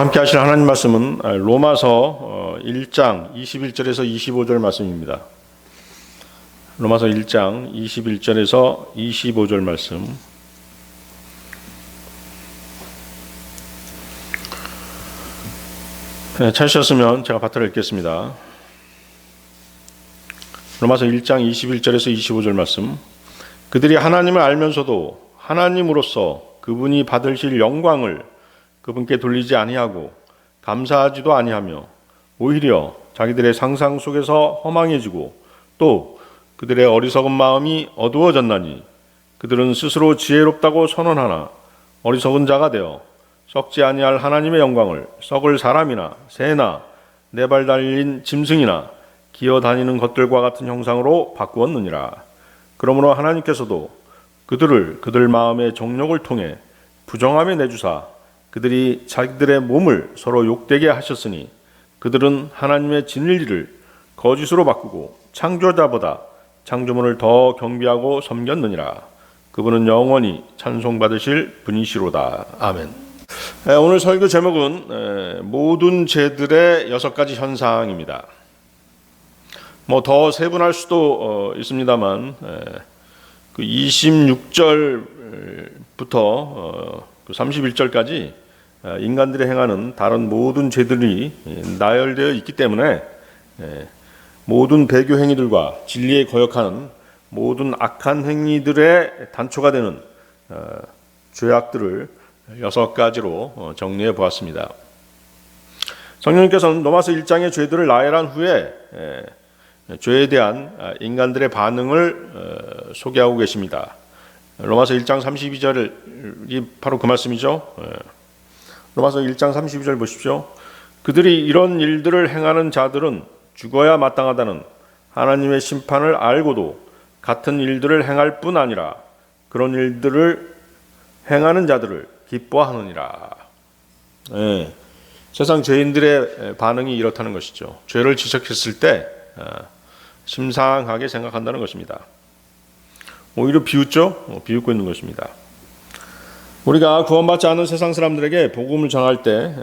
함께 하실 하나님 말씀은 로마서 1장 21절에서 25절 말씀입니다. 로마서 1장 21절에서 25절 말씀. 찾으셨으면 제가 받들어 읽겠습니다. 로마서 1장 21절에서 25절 말씀. 그들이 하나님을 알면서도 하나님으로서 그분이 받으실 영광을 그분께 돌리지 아니하고 감사하지도 아니하며 오히려 자기들의 상상 속에서 허망해지고 또 그들의 어리석은 마음이 어두워졌나니 그들은 스스로 지혜롭다고 선언하나 어리석은 자가 되어 썩지 아니할 하나님의 영광을 썩을 사람이나 새나 네 발 달린 짐승이나 기어다니는 것들과 같은 형상으로 바꾸었느니라. 그러므로 하나님께서도 그들을 그들 마음의 정욕을 통해 부정함에 내주사 그들이 자기들의 몸을 서로 욕되게 하셨으니 그들은 하나님의 진리를 거짓으로 바꾸고 창조자보다 창조물을 더 경배하고 섬겼느니라. 그분은 영원히 찬송받으실 분이시로다. 아멘. 오늘 설교 제목은 모든 죄들의 6가지 현상입니다. 더 세분할 수도 있습니다만 그 26절부터 31절까지 인간들이 행하는 다른 모든 죄들이 나열되어 있기 때문에 모든 배교 행위들과 진리에 거역하는 모든 악한 행위들의 단초가 되는 죄악들을 6가지로 정리해 보았습니다. 성령님께서는 로마서 1장의 죄들을 나열한 후에 죄에 대한 인간들의 반응을 소개하고 계십니다. 로마서 1장 32절이 바로 그 말씀이죠. 로마서 1장 32절 보십시오. 그들이 이런 일들을 행하는 자들은 죽어야 마땅하다는 하나님의 심판을 알고도 같은 일들을 행할 뿐 아니라 그런 일들을 행하는 자들을 기뻐하느니라. 세상 죄인들의 반응이 이렇다는 것이죠. 죄를 지적했을 때 심상하게 생각한다는 것입니다. 오히려 비웃죠? 비웃고 있는 것입니다. 우리가 구원받지 않은 세상 사람들에게 복음을 전할 때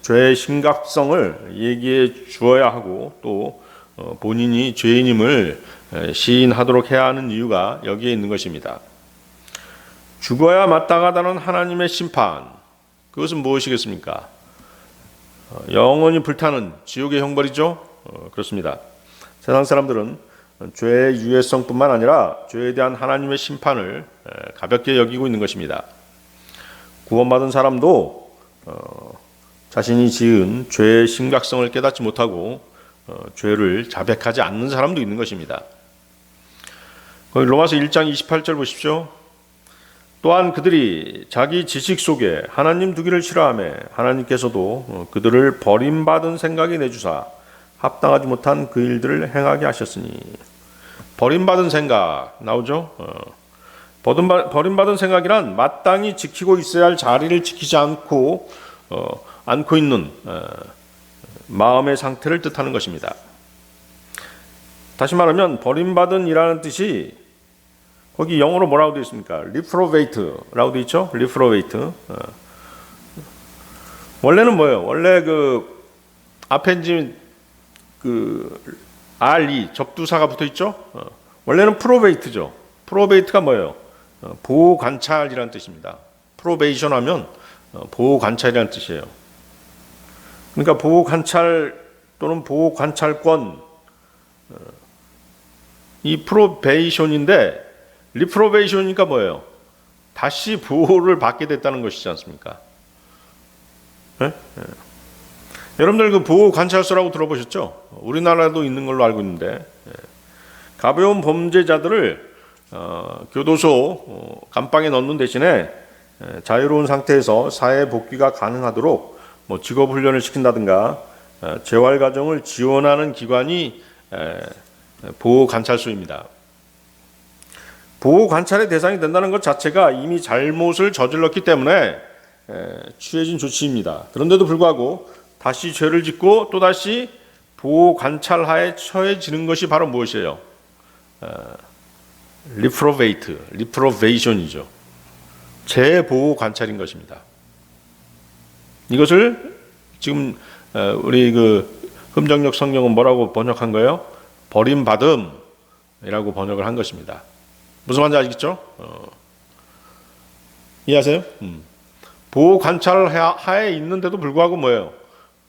죄의 심각성을 얘기해 주어야 하고 또 본인이 죄인임을 시인하도록 해야 하는 이유가 여기에 있는 것입니다. 죽어야 마땅하다는 하나님의 심판, 그것은 무엇이겠습니까? 영원히 불타는 지옥의 형벌이죠? 그렇습니다. 세상 사람들은 죄의 유해성뿐만 아니라 죄에 대한 하나님의 심판을 가볍게 여기고 있는 것입니다. 구원받은 사람도 자신이 지은 죄의 심각성을 깨닫지 못하고 죄를 자백하지 않는 사람도 있는 것입니다. 거기 로마서 1장 28절 보십시오. 또한 그들이 자기 지식 속에 하나님 두기를 싫어하며 하나님께서도 그들을 버림받은 생각이 내주사 합당하지 못한 그 일들을 행하게 하셨으니. 버림받은 생각 나오죠? 버림받은 생각이란 마땅히 지키고 있어야 할 자리를 지키지 않고 있는 마음의 상태를 뜻하는 것입니다. 다시 말하면 버림받은이라는 뜻이 거기 영어로 뭐라고 되어 있습니까? reprobate라고 되어 있죠? reprobate. 원래는 뭐예요? 원래 그 앞에 이제 그 RE 접두사가 붙어 있죠? 원래는 probate죠. probate가 뭐예요? 보호 관찰이라는 뜻입니다. probation 하면 보호 관찰이라는 뜻이에요. 그러니까 보호 관찰 또는 보호 관찰권, 이 probation인데 reprobation이니까 뭐예요? 다시 보호를 받게 됐다는 것이지 않습니까? 여러분들 그 보호 관찰소라고 들어보셨죠? 우리나라도 있는 걸로 알고 있는데 가벼운 범죄자들을 교도소 감방에 넣는 대신에 자유로운 상태에서 사회 복귀가 가능하도록 직업 훈련을 시킨다든가 재활 과정을 지원하는 기관이 보호 관찰소입니다. 보호 관찰의 대상이 된다는 것 자체가 이미 잘못을 저질렀기 때문에 취해진 조치입니다. 그런데도 불구하고 다시 죄를 짓고 또다시 보호 관찰하에 처해지는 것이 바로 무엇이에요? reprobation이죠. 재보호 관찰인 것입니다. 이것을 지금 우리 그 흠정역 성경은 뭐라고 번역한 거예요? 버림받음이라고 번역을 한 것입니다. 무슨 말인지 아시겠죠? 이해하세요? 보호 관찰 하에 있는데도 불구하고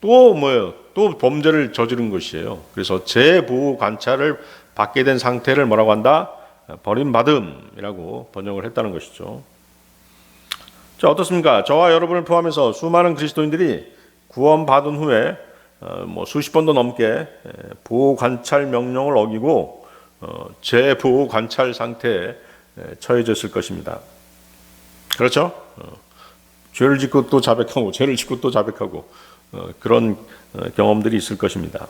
또 범죄를 저지른 것이에요. 그래서 재보호 관찰을 받게 된 상태를 뭐라고 한다? 버림받음이라고 번역을 했다는 것이죠. 자, 어떻습니까? 저와 여러분을 포함해서 수많은 그리스도인들이 구원받은 후에 수십 번도 넘게 보호 관찰 명령을 어기고 재보호 관찰 상태에 처해졌을 것입니다. 그렇죠? 죄를 짓고 또 자백하고 죄를 짓고 또 자백하고 그런 경험들이 있을 것입니다.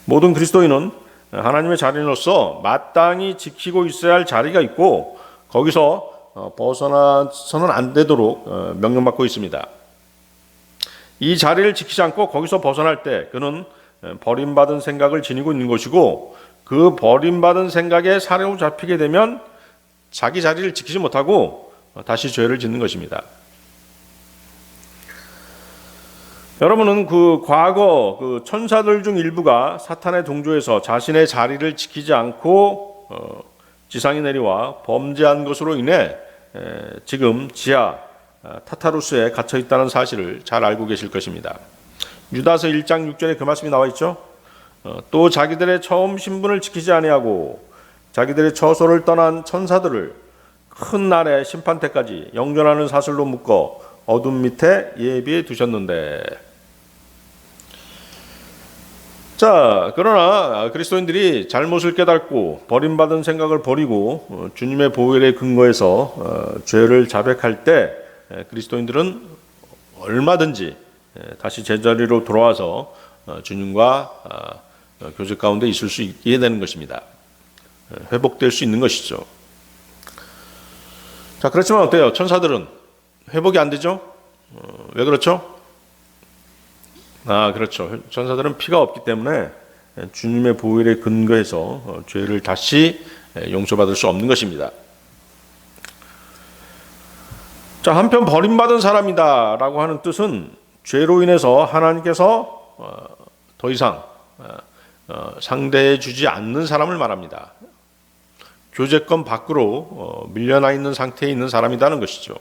모든 그리스도인은 하나님의 자녀로서 마땅히 지키고 있어야 할 자리가 있고 거기서 벗어나서는 안 되도록 명령받고 있습니다. 이 자리를 지키지 않고 거기서 벗어날 때 그는 버림받은 생각을 지니고 있는 것이고 그 버림받은 생각에 사로잡히게 되면 자기 자리를 지키지 못하고 다시 죄를 짓는 것입니다. 여러분은 그 과거 그 천사들 중 일부가 사탄의 동조에서 자신의 자리를 지키지 않고 지상에 내려와 범죄한 것으로 인해 지금 지하 타타루스에 갇혀 있다는 사실을 잘 알고 계실 것입니다. 유다서 1장 6절에 그 말씀이 나와 있죠. 또 자기들의 처음 신분을 지키지 아니하고 자기들의 처소를 떠난 천사들을 큰 날의 심판 때까지 영존하는 사슬로 묶어 어둠 밑에 예비해 두셨는데. 자, 그러나 그리스도인들이 잘못을 깨닫고 버림받은 생각을 버리고 주님의 보혈에 근거해서 죄를 자백할 때 그리스도인들은 얼마든지 다시 제자리로 돌아와서 주님과 교제 가운데 있을 수 있게 되는 것입니다. 회복될 수 있는 것이죠. 자, 그렇지만 어때요? 천사들은 회복이 안 되죠? 왜 그렇죠? 그렇죠. 천사들은 피가 없기 때문에 주님의 보혈에 근거해서 죄를 다시 용서받을 수 없는 것입니다. 자, 한편 버림받은 사람이다라고 하는 뜻은 죄로 인해서 하나님께서 더 이상 상대해 주지 않는 사람을 말합니다. 교제권 밖으로 밀려나 있는 상태에 있는 사람이라는 것이죠.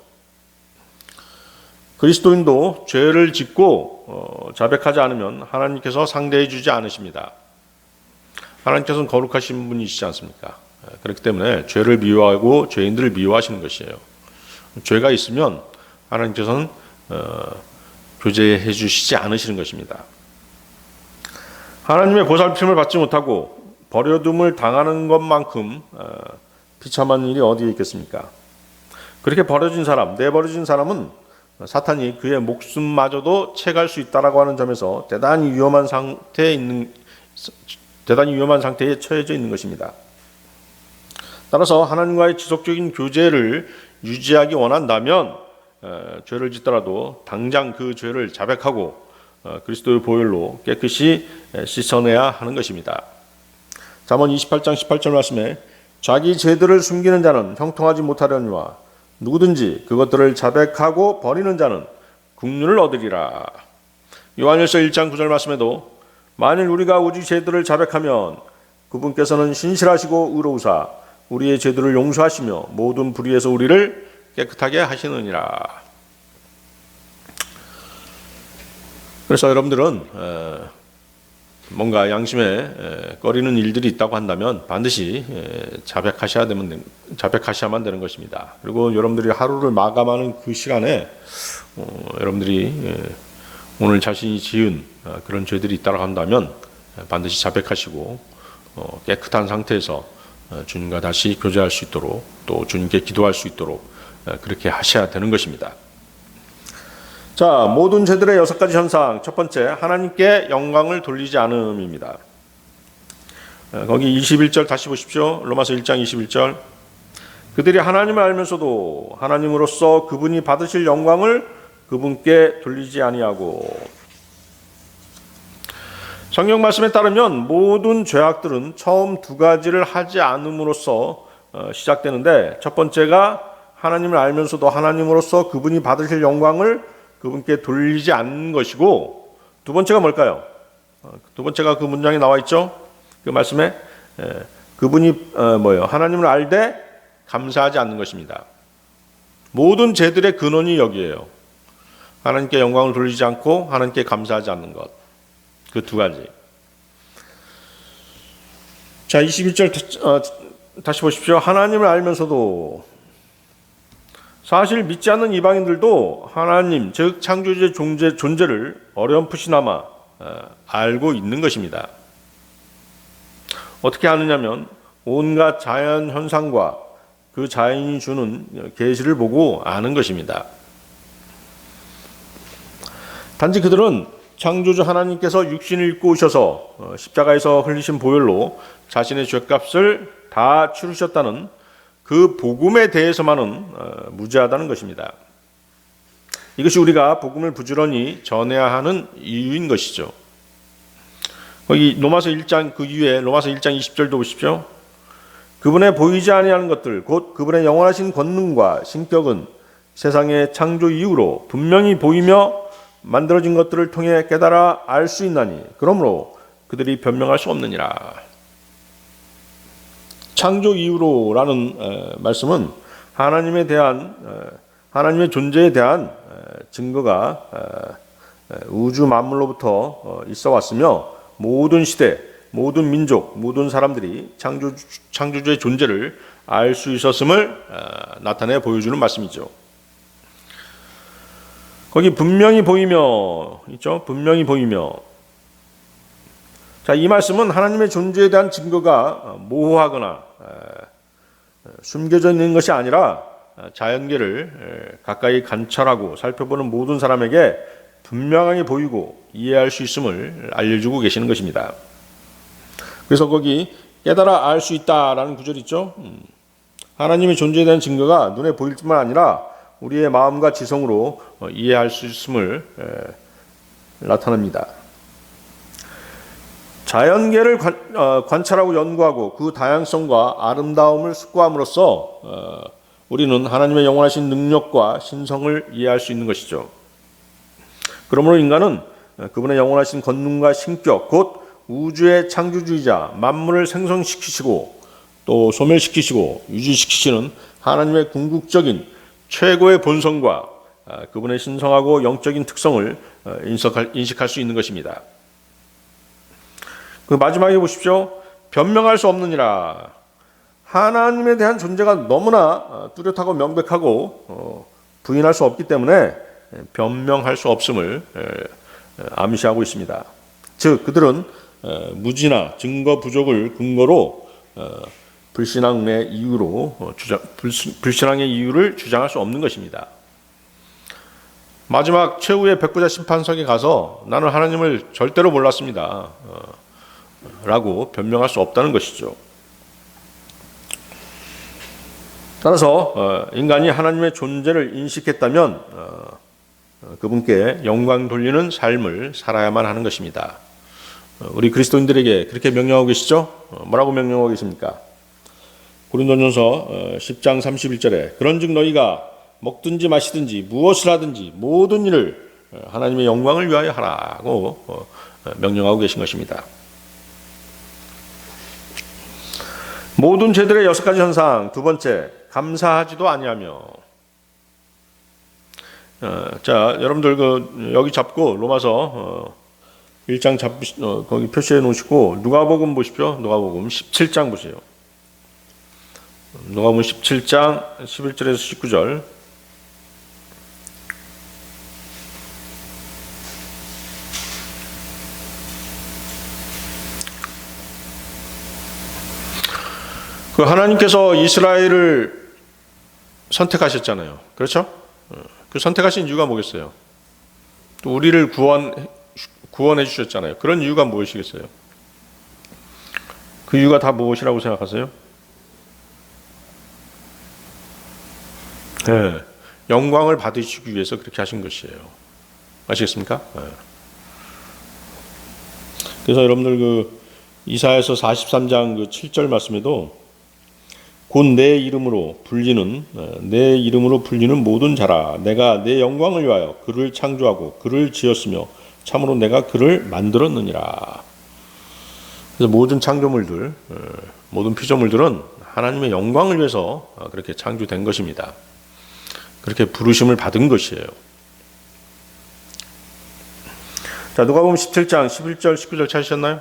그리스도인도 죄를 짓고 자백하지 않으면 하나님께서 상대해 주지 않으십니다. 하나님께서는 거룩하신 분이시지 않습니까? 그렇기 때문에 죄를 미워하고 죄인들을 미워하시는 것이에요. 죄가 있으면 하나님께서는 교제해 주시지 않으시는 것입니다. 하나님의 보살핌을 받지 못하고 버려둠을 당하는 것만큼 비참한 일이 어디에 있겠습니까? 그렇게 버려진 사람, 내버려진 사람은 사탄이 그의 목숨마저도 채갈 수 있다라고 하는 점에서 대단히 위험한 상태에 처해져 있는 것입니다. 따라서 하나님과의 지속적인 교제를 유지하기 원한다면 죄를 짓더라도 당장 그 죄를 자백하고 그리스도의 보혈로 깨끗이 씻어내야 하는 것입니다. 잠언 28장 18절 말씀에 자기 죄들을 숨기는 자는 형통하지 못하려니와 누구든지 그것들을 자백하고 버리는 자는 국륜을 얻으리라. 요한일서 1장 9절 말씀에도 만일 우리가 우리 죄들을 자백하면 그분께서는 신실하시고 의로우사 우리의 죄들을 용서하시며 모든 불의에서 우리를 깨끗하게 하시느니라. 그래서 여러분들은 뭔가 양심에 꺼리는 일들이 있다고 한다면 반드시 자백하셔야만 되는 것입니다. 그리고 여러분들이 하루를 마감하는 그 시간에 여러분들이 오늘 자신이 지은 그런 죄들이 있다고 한다면 반드시 자백하시고 깨끗한 상태에서 주님과 다시 교제할 수 있도록 또 주님께 기도할 수 있도록 그렇게 하셔야 되는 것입니다. 자, 모든 죄들의 6가지 현상. 첫 번째, 하나님께 영광을 돌리지 않음입니다. 거기 21절 다시 보십시오. 로마서 1장 21절. 그들이 하나님을 알면서도 하나님으로서 그분이 받으실 영광을 그분께 돌리지 아니하고. 성경 말씀에 따르면 모든 죄악들은 처음 2가지를 하지 않음으로써 시작되는데, 첫 번째가 하나님을 알면서도 하나님으로서 그분이 받으실 영광을 그분께 돌리지 않는 것이고, 두 번째가 뭘까요? 두 번째가 그 문장에 나와 있죠. 그 말씀에 그분이 뭐예요? 하나님을 알되 감사하지 않는 것입니다. 모든 죄들의 근원이 여기에요. 하나님께 영광을 돌리지 않고 하나님께 감사하지 않는 것. 그 두 가지. 자, 21절 다시 보십시오. 하나님을 알면서도 사실 믿지 않는 이방인들도 하나님, 즉 창조주의 존재를 어렴풋이나마 알고 있는 것입니다. 어떻게 아느냐면 온갖 자연 현상과 그 자연이 주는 계시를 보고 아는 것입니다. 단지 그들은 창조주 하나님께서 육신을 입고 오셔서 십자가에서 흘리신 보혈로 자신의 죄값을 다 치르셨다는 그 복음에 대해서만은 무지하다는 것입니다. 이것이 우리가 복음을 부지런히 전해야 하는 이유인 것이죠. 거기 로마서 1장 그 이후에 로마서 1장 20절도 보십시오. 그분의 보이지 아니하는 것들 곧 그분의 영원하신 권능과 신격은 세상의 창조 이후로 분명히 보이며 만들어진 것들을 통해 깨달아 알 수 있나니 그러므로 그들이 변명할 수 없느니라. 창조 이후로라는 말씀은 하나님에 대한 하나님의 존재에 대한 증거가 우주 만물로부터 있어 왔으며 모든 시대, 모든 민족, 모든 사람들이 창조주의 존재를 알 수 있었음을 나타내 보여주는 말씀이죠. 거기 분명히 보이며 있죠. 분명히 보이며. 자, 이 말씀은 하나님의 존재에 대한 증거가 모호하거나 숨겨져 있는 것이 아니라 자연계를 가까이 관찰하고 살펴보는 모든 사람에게 분명하게 보이고 이해할 수 있음을 알려주고 계시는 것입니다. 그래서 거기 깨달아 알 수 있다라는 구절이 있죠. 하나님의 존재에 대한 증거가 눈에 보일 뿐만 아니라 우리의 마음과 지성으로 이해할 수 있음을 나타냅니다. 자연계를 관찰하고 연구하고 그 다양성과 아름다움을 숙고함으로써 우리는 하나님의 영원하신 능력과 신성을 이해할 수 있는 것이죠. 그러므로 인간은 그분의 영원하신 권능과 신격, 곧 우주의 창조주이자 만물을 생성시키시고 또 소멸시키시고 유지시키시는 하나님의 궁극적인 최고의 본성과 그분의 신성하고 영적인 특성을 인식할 수 있는 것입니다. 그 마지막에 보십시오. 변명할 수 없느니라. 하나님에 대한 존재가 너무나 뚜렷하고 명백하고 부인할 수 없기 때문에 변명할 수 없음을 암시하고 있습니다. 즉 그들은 무지나 증거 부족을 근거로 불신앙의 이유를 주장할 수 없는 것입니다. 마지막 최후의 백부자 심판석에 가서 나는 하나님을 절대로 몰랐습니다. 라고 변명할 수 없다는 것이죠. 따라서 인간이 하나님의 존재를 인식했다면 그분께 영광 돌리는 삶을 살아야만 하는 것입니다. 우리 그리스도인들에게 그렇게 명령하고 계시죠? 뭐라고 명령하고 계십니까? 고린도전서 10장 31절에 그런즉 너희가 먹든지 마시든지 무엇을 하든지 모든 일을 하나님의 영광을 위하여 하라고 명령하고 계신 것입니다. 모든 죄들의 6가지 현상. 두 번째, 감사하지도 아니하며. 자, 여러분들 여기 잡고 로마서 1장 거기 표시해 놓으시고 누가복음 보십시오. 누가복음 17장 보세요. 누가복음 17장 11절에서 19절. 그 하나님께서 이스라엘을 선택하셨잖아요. 그렇죠? 그 선택하신 이유가 뭐겠어요? 또 우리를 구원해 주셨잖아요. 그런 이유가 무엇이겠어요? 그 이유가 다 무엇이라고 생각하세요? 네, 영광을 받으시기 위해서 그렇게 하신 것이에요. 아시겠습니까? 네. 그래서 여러분들 그 이사야서 43장 그 7절 말씀에도 곧 내 이름으로 불리는 모든 자라 내가 내 영광을 위하여 그를 창조하고 그를 지었으며 참으로 내가 그를 만들었느니라. 그래서 모든 창조물들, 모든 피조물들은 하나님의 영광을 위해서 그렇게 창조된 것입니다. 그렇게 부르심을 받은 것이에요. 자, 누가복음 17장 11절 19절 찾으셨나요?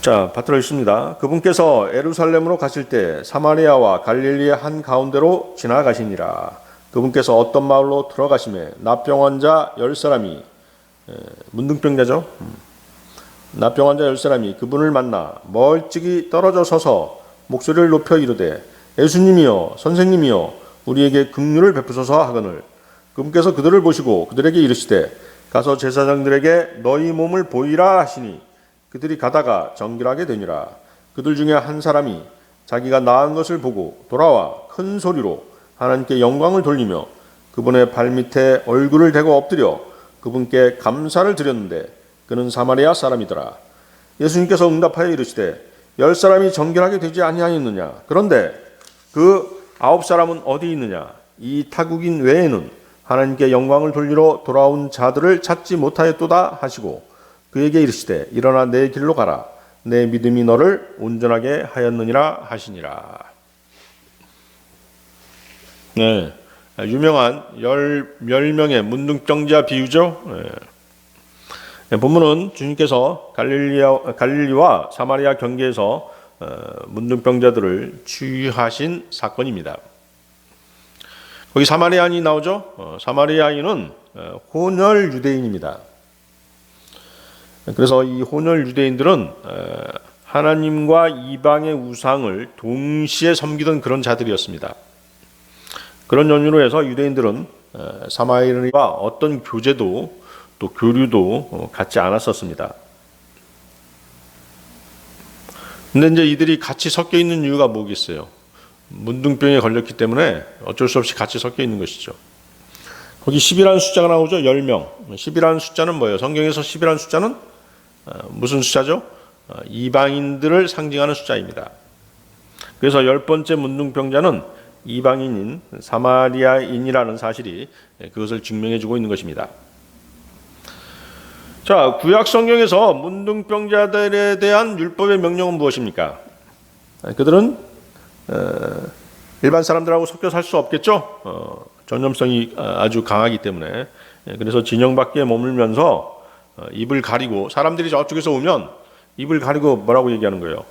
자, 받들어 있습니다. 그분께서 예루살렘으로 가실 때 사마리아와 갈릴리의 한 가운데로 지나가시니라. 그분께서 어떤 마을로 들어가시매 납병 환자 10사람이 문둥병자죠. 납병 환자 10사람이 그분을 만나 멀찍이 떨어져 서서 목소리를 높여 이르되 예수님이여 선생님이여 우리에게 긍휼을 베푸소서 하거늘 그분께서 그들을 보시고 그들에게 이르시되 가서 제사장들에게 너희 몸을 보이라 하시니 그들이 가다가 정결하게 되니라. 그들 중에 한 사람이 자기가 나은 것을 보고 돌아와 큰 소리로 하나님께 영광을 돌리며 그분의 발밑에 얼굴을 대고 엎드려 그분께 감사를 드렸는데 그는 사마리아 사람이더라. 예수님께서 응답하여 이르시되 10사람이 정결하게 되지 아니하였느냐. 그런데 그 9사람은 어디 있느냐. 이 타국인 외에는 하나님께 영광을 돌리러 돌아온 자들을 찾지 못하였도다 하시고 그에게 이르시되 일어나 내 길로 가라. 내 믿음이 너를 온전하게 하였느니라 하시니라. 네, 유명한 10명의 문둥병자 비유죠. 네, 본문은 주님께서 갈릴리와 사마리아 경계에서 문둥병자들을 치유하신 사건입니다. 거기 사마리아인이 나오죠. 사마리아인은 혼혈 유대인입니다. 그래서 이 혼혈 유대인들은 하나님과 이방의 우상을 동시에 섬기던 그런 자들이었습니다. 그런 연유로 해서 유대인들은 사마리아인과 어떤 교제도 또 교류도 갖지 않았었습니다. 근데 이제 이들이 같이 섞여 있는 이유가 뭐겠어요? 문둥병에 걸렸기 때문에 어쩔 수 없이 같이 섞여 있는 것이죠. 거기 10이라는 숫자가 나오죠. 10명. 10이라는 숫자는 뭐예요? 성경에서 10이라는 숫자는 무슨 숫자죠? 이방인들을 상징하는 숫자입니다. 그래서 10번째 문둥병자는 이방인인 사마리아인이라는 사실이 그것을 증명해주고 있는 것입니다. 자, 구약 성경에서 문둥병자들에 대한 율법의 명령은 무엇입니까? 그들은 일반 사람들하고 섞여 살 수 없겠죠. 전염성이 아주 강하기 때문에. 그래서 진영 밖에 머물면서 입을 가리고 사람들이 저쪽에서 오면 입을 가리고 뭐라고 얘기하는 거예요?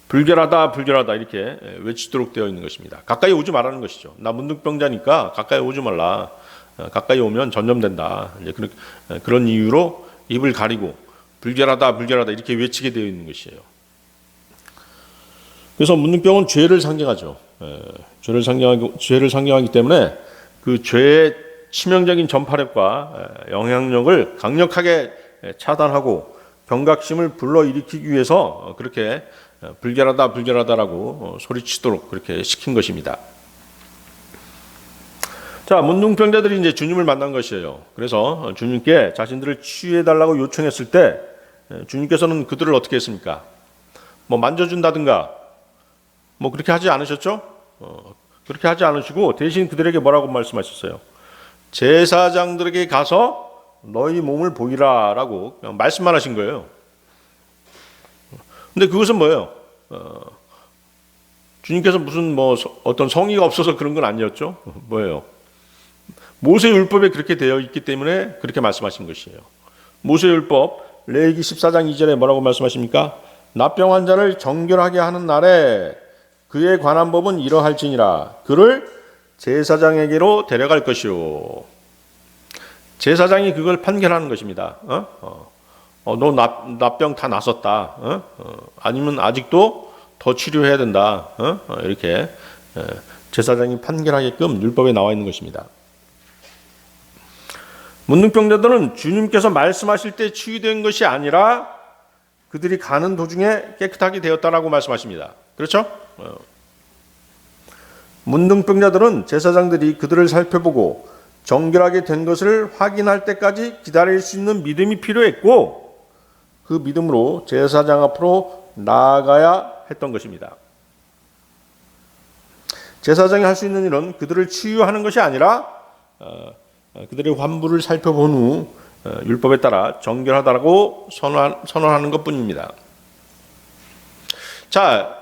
불결하다 불결하다 이렇게 외치도록 되어 있는 것입니다. 가까이 오지 말라는 것이죠. 나 문둥병자니까 가까이 오지 말라. 가까이 오면 전염된다. 이제 그런 이유로 입을 가리고 불결하다 불결하다 이렇게 외치게 되어 있는 것이에요. 그래서 문둥병은 죄를 상징하죠. 죄를 상징하기 때문에 그 죄의 치명적인 전파력과 영향력을 강력하게 차단하고 경각심을 불러일으키기 위해서 그렇게 불결하다 불결하다라고 소리치도록 그렇게 시킨 것입니다. 자, 문둥병자들이 이제 주님을 만난 것이에요. 그래서 주님께 자신들을 치유해달라고 요청했을 때 주님께서는 그들을 어떻게 했습니까? 뭐 만져준다든가 뭐 그렇게 하지 않으셨죠? 그렇게 하지 않으시고 대신 그들에게 뭐라고 말씀하셨어요? 제사장들에게 가서 너희 몸을 보이라라고 그냥 말씀만 하신 거예요. 근데 그것은 뭐예요? 주님께서 무슨 뭐 어떤 성의가 없어서 그런 건 아니었죠? 뭐예요? 모세 율법에 그렇게 되어 있기 때문에 그렇게 말씀하신 것이에요. 모세 율법 레위기 14장 2절에 뭐라고 말씀하십니까? 납병 환자를 정결하게 하는 날에 그에 관한 법은 이러할지니라. 그를 제사장에게로 데려갈 것이요. 제사장이 그걸 판결하는 것입니다. 너 납병 다 났었다. 아니면 아직도 더 치료해야 된다. 이렇게 제사장이 판결하게끔 율법에 나와 있는 것입니다. 문둥병자들은 주님께서 말씀하실 때 치유된 것이 아니라 그들이 가는 도중에 깨끗하게 되었다라고 말씀하십니다. 그렇죠? 문둥병자들은 제사장들이 그들을 살펴보고 정결하게 된 것을 확인할 때까지 기다릴 수 있는 믿음이 필요했고 그 믿음으로 제사장 앞으로 나아가야 했던 것입니다. 제사장이 할 수 있는 일은 그들을 치유하는 것이 아니라 그들의 환부를 살펴본 후 율법에 따라 정결하다라고 선언하는 것뿐입니다. 자,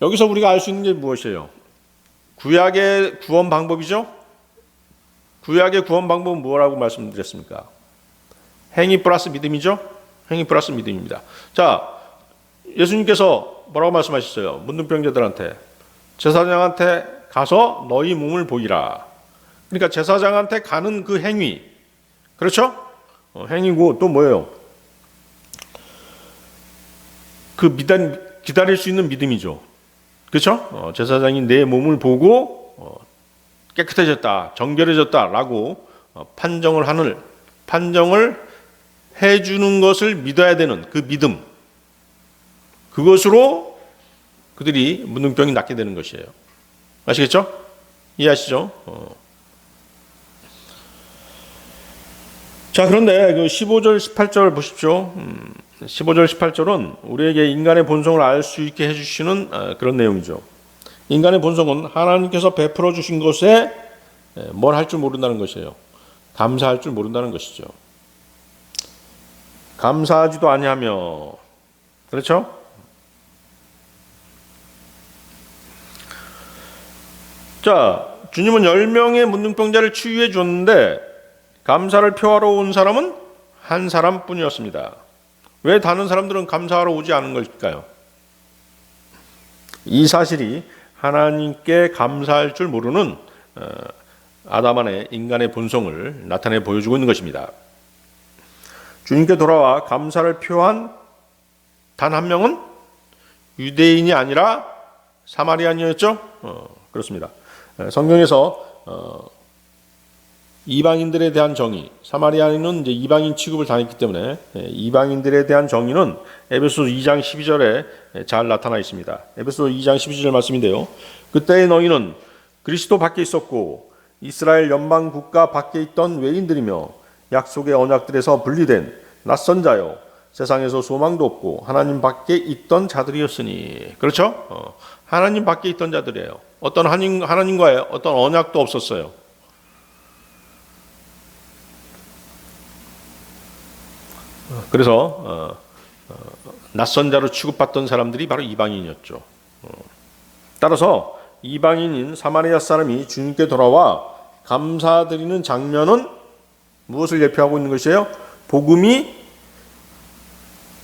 여기서 우리가 알 수 있는 게 무엇이에요? 구약의 구원 방법이죠? 구약의 구원 방법은 뭐라고 말씀드렸습니까? 행위 플러스 믿음이죠? 행위 플러스 믿음입니다. 자, 예수님께서 뭐라고 말씀하셨어요? 문둥병자들한테 제사장한테 가서 너희 몸을 보이라. 그러니까 제사장한테 가는 그 행위, 그렇죠? 행위고 또 뭐예요? 그 기다릴 수 있는 믿음이죠. 그렇죠? 제사장이 내 몸을 보고 깨끗해졌다, 정결해졌다라고 판정을 해주는 것을 믿어야 되는 그 믿음, 그것으로 그들이 문둥병이 낫게 되는 것이에요. 아시겠죠? 이해하시죠? 자, 그런데 그 15절, 18절 보십시오. 15절, 18절은 우리에게 인간의 본성을 알 수 있게 해주시는 그런 내용이죠. 인간의 본성은 하나님께서 베풀어 주신 것에 뭘 할 줄 모른다는 것이에요. 감사할 줄 모른다는 것이죠. 감사하지도 아니하며, 그렇죠? 자, 주님은 10명의 문둥병자를 치유해 줬는데 감사를 표하러 온 사람은 한 사람뿐이었습니다. 왜 다른 사람들은 감사하러 오지 않은 걸까요? 이 사실이 하나님께 감사할 줄 모르는 아담 안의 인간의 본성을 나타내 보여주고 있는 것입니다. 주님께 돌아와 감사를 표한 단 한 명은 유대인이 아니라 사마리아인이었죠? 그렇습니다. 성경에서 이방인들에 대한 정의, 사마리아인은 이제 이방인 취급을 당했기 때문에 이방인들에 대한 정의는 에베소 2장 12절에 잘 나타나 있습니다. 에베소 2장 12절 말씀인데요. 그때의 너희는 그리스도 밖에 있었고 이스라엘 연방 국가 밖에 있던 외인들이며 약속의 언약들에서 분리된 낯선 자요 세상에서 소망도 없고 하나님 밖에 있던 자들이었으니. 그렇죠? 하나님 밖에 있던 자들이에요. 어떤 하나님과의 어떤 언약도 없었어요. 그래서 낯선 자로 취급받던 사람들이 바로 이방인이었죠. 따라서 이방인인 사마리아 사람이 주님께 돌아와 감사드리는 장면은 무엇을 예표하고 있는 것이에요? 복음이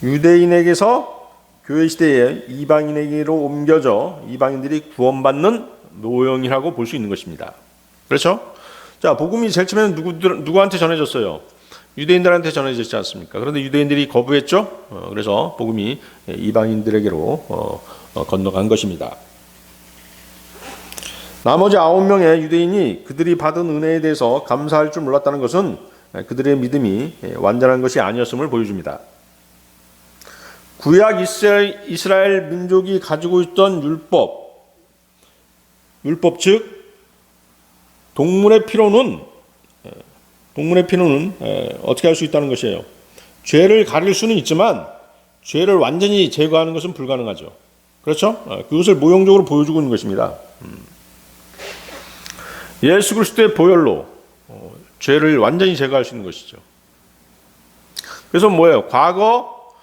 유대인에게서 교회 시대에 이방인에게로 옮겨져 이방인들이 구원받는 모형이라고 볼 수 있는 것입니다. 그렇죠? 자, 복음이 제일 처음에는 누구한테 전해졌어요? 유대인들한테 전해졌지 않습니까? 그런데 유대인들이 거부했죠. 그래서 복음이 이방인들에게로 건너간 것입니다. 나머지 9명의 유대인이 그들이 받은 은혜에 대해서 감사할 줄 몰랐다는 것은 그들의 믿음이 완전한 것이 아니었음을 보여줍니다. 구약 이스라엘 민족이 가지고 있던 율법 즉 동물의 피로는 어떻게 할 수 있다는 것이에요? 죄를 가릴 수는 있지만 죄를 완전히 제거하는 것은 불가능하죠. 그렇죠? 그것을 모형적으로 보여주고 있는 것입니다. 예수 그리스도의 보혈로 죄를 완전히 제거할 수 있는 것이죠. 그래서 뭐예요? 과거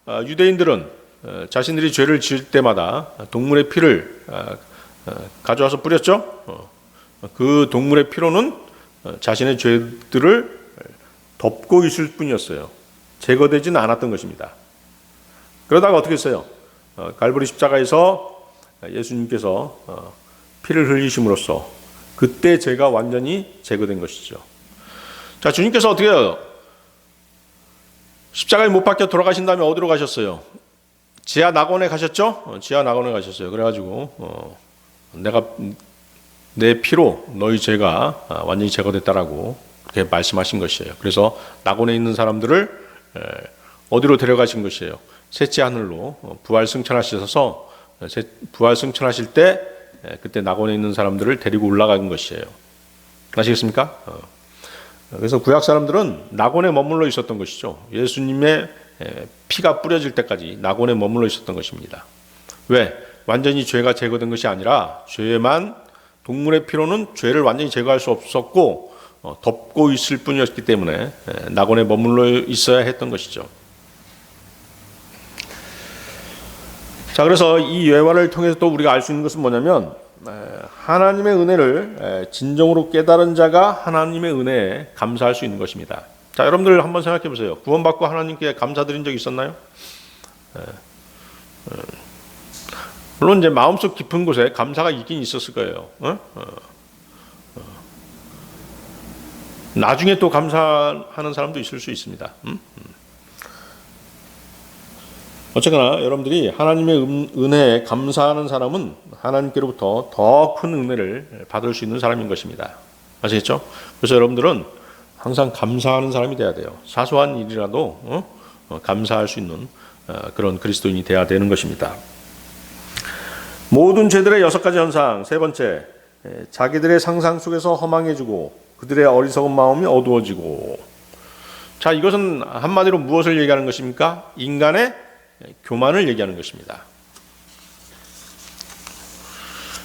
유대인들은 자신들이 죄를 지을 때마다 동물의 피를 가져와서 뿌렸죠. 그 동물의 피로는 자신의 죄들을 덮고 있을 뿐이었어요. 제거되지는 않았던 것입니다. 그러다가 어떻게 했어요? 갈보리 십자가에서 예수님께서 피를 흘리심으로써 그때 죄가 완전히 제거된 것이죠. 자, 주님께서 어떻게 해요? 십자가에 못 박혀 돌아가신 다음에 어디로 가셨어요? 지하 낙원에 가셨죠? 지하 낙원에 가셨어요. 그래가지고 내가 내 피로 너희 죄가 완전히 제거됐다라고 그렇게 말씀하신 것이에요. 그래서 낙원에 있는 사람들을 어디로 데려가신 것이에요? 셋째 하늘로 부활 승천하셔서 부활 승천하실 때 그때 낙원에 있는 사람들을 데리고 올라간 것이에요. 아시겠습니까? 그래서 구약 사람들은 낙원에 머물러 있었던 것이죠. 예수님의 피가 뿌려질 때까지 낙원에 머물러 있었던 것입니다. 왜? 완전히 죄가 제거된 것이 아니라 동물의 피로는 죄를 완전히 제거할 수 없었고 덮고 있을 뿐이었기 때문에 낙원에 머물러 있어야 했던 것이죠. 자, 그래서 이 예화를 통해서 또 우리가 알 수 있는 것은 뭐냐면 하나님의 은혜를 진정으로 깨달은 자가 하나님의 은혜에 감사할 수 있는 것입니다. 자, 여러분들 한번 생각해 보세요. 구원받고 하나님께 감사드린 적 있었나요? 물론 이제 마음속 깊은 곳에 감사가 있긴 있었을 거예요. 나중에 또 감사하는 사람도 있을 수 있습니다. 어쨌거나 여러분들이 하나님의 은혜에 감사하는 사람은 하나님께로부터 더 큰 은혜를 받을 수 있는 사람인 것입니다. 아시겠죠? 그래서 여러분들은 항상 감사하는 사람이 돼야 돼요. 사소한 일이라도 감사할 수 있는 그런 그리스도인이 돼야 되는 것입니다. 모든 죄들의 6가지 현상. 세 번째, 자기들의 상상 속에서 허망해지고 그들의 어리석은 마음이 어두워지고. 자, 이것은 한마디로 무엇을 얘기하는 것입니까? 인간의 교만을 얘기하는 것입니다.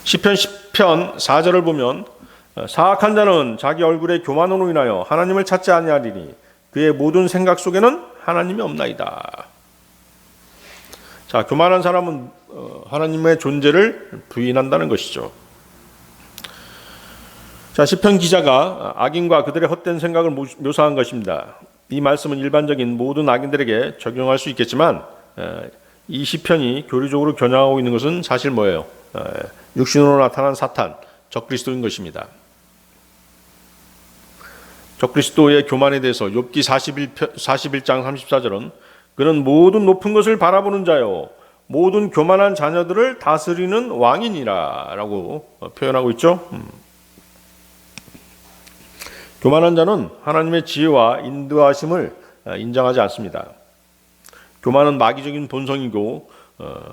시편 10편 4절을 보면 사악한 자는 자기 얼굴의 교만으로 인하여 하나님을 찾지 아니하리니 그의 모든 생각 속에는 하나님이 없나이다. 자, 교만한 사람은 하나님의 존재를 부인한다는 것이죠. 자, 시편 기자가 악인과 그들의 헛된 생각을 묘사한 것입니다. 이 말씀은 일반적인 모든 악인들에게 적용할 수 있겠지만 이 시편이 교리적으로 겨냥하고 있는 것은 사실 뭐예요? 육신으로 나타난 사탄, 적그리스도인 것입니다. 적그리스도의 교만에 대해서 욥기 41장 34절은 그는 모든 높은 것을 바라보는 자요 모든 교만한 자녀들을 다스리는 왕이니라 라고 표현하고 있죠. 교만한 자는 하나님의 지혜와 인도하심을 인정하지 않습니다. 교만은 마귀적인 본성이고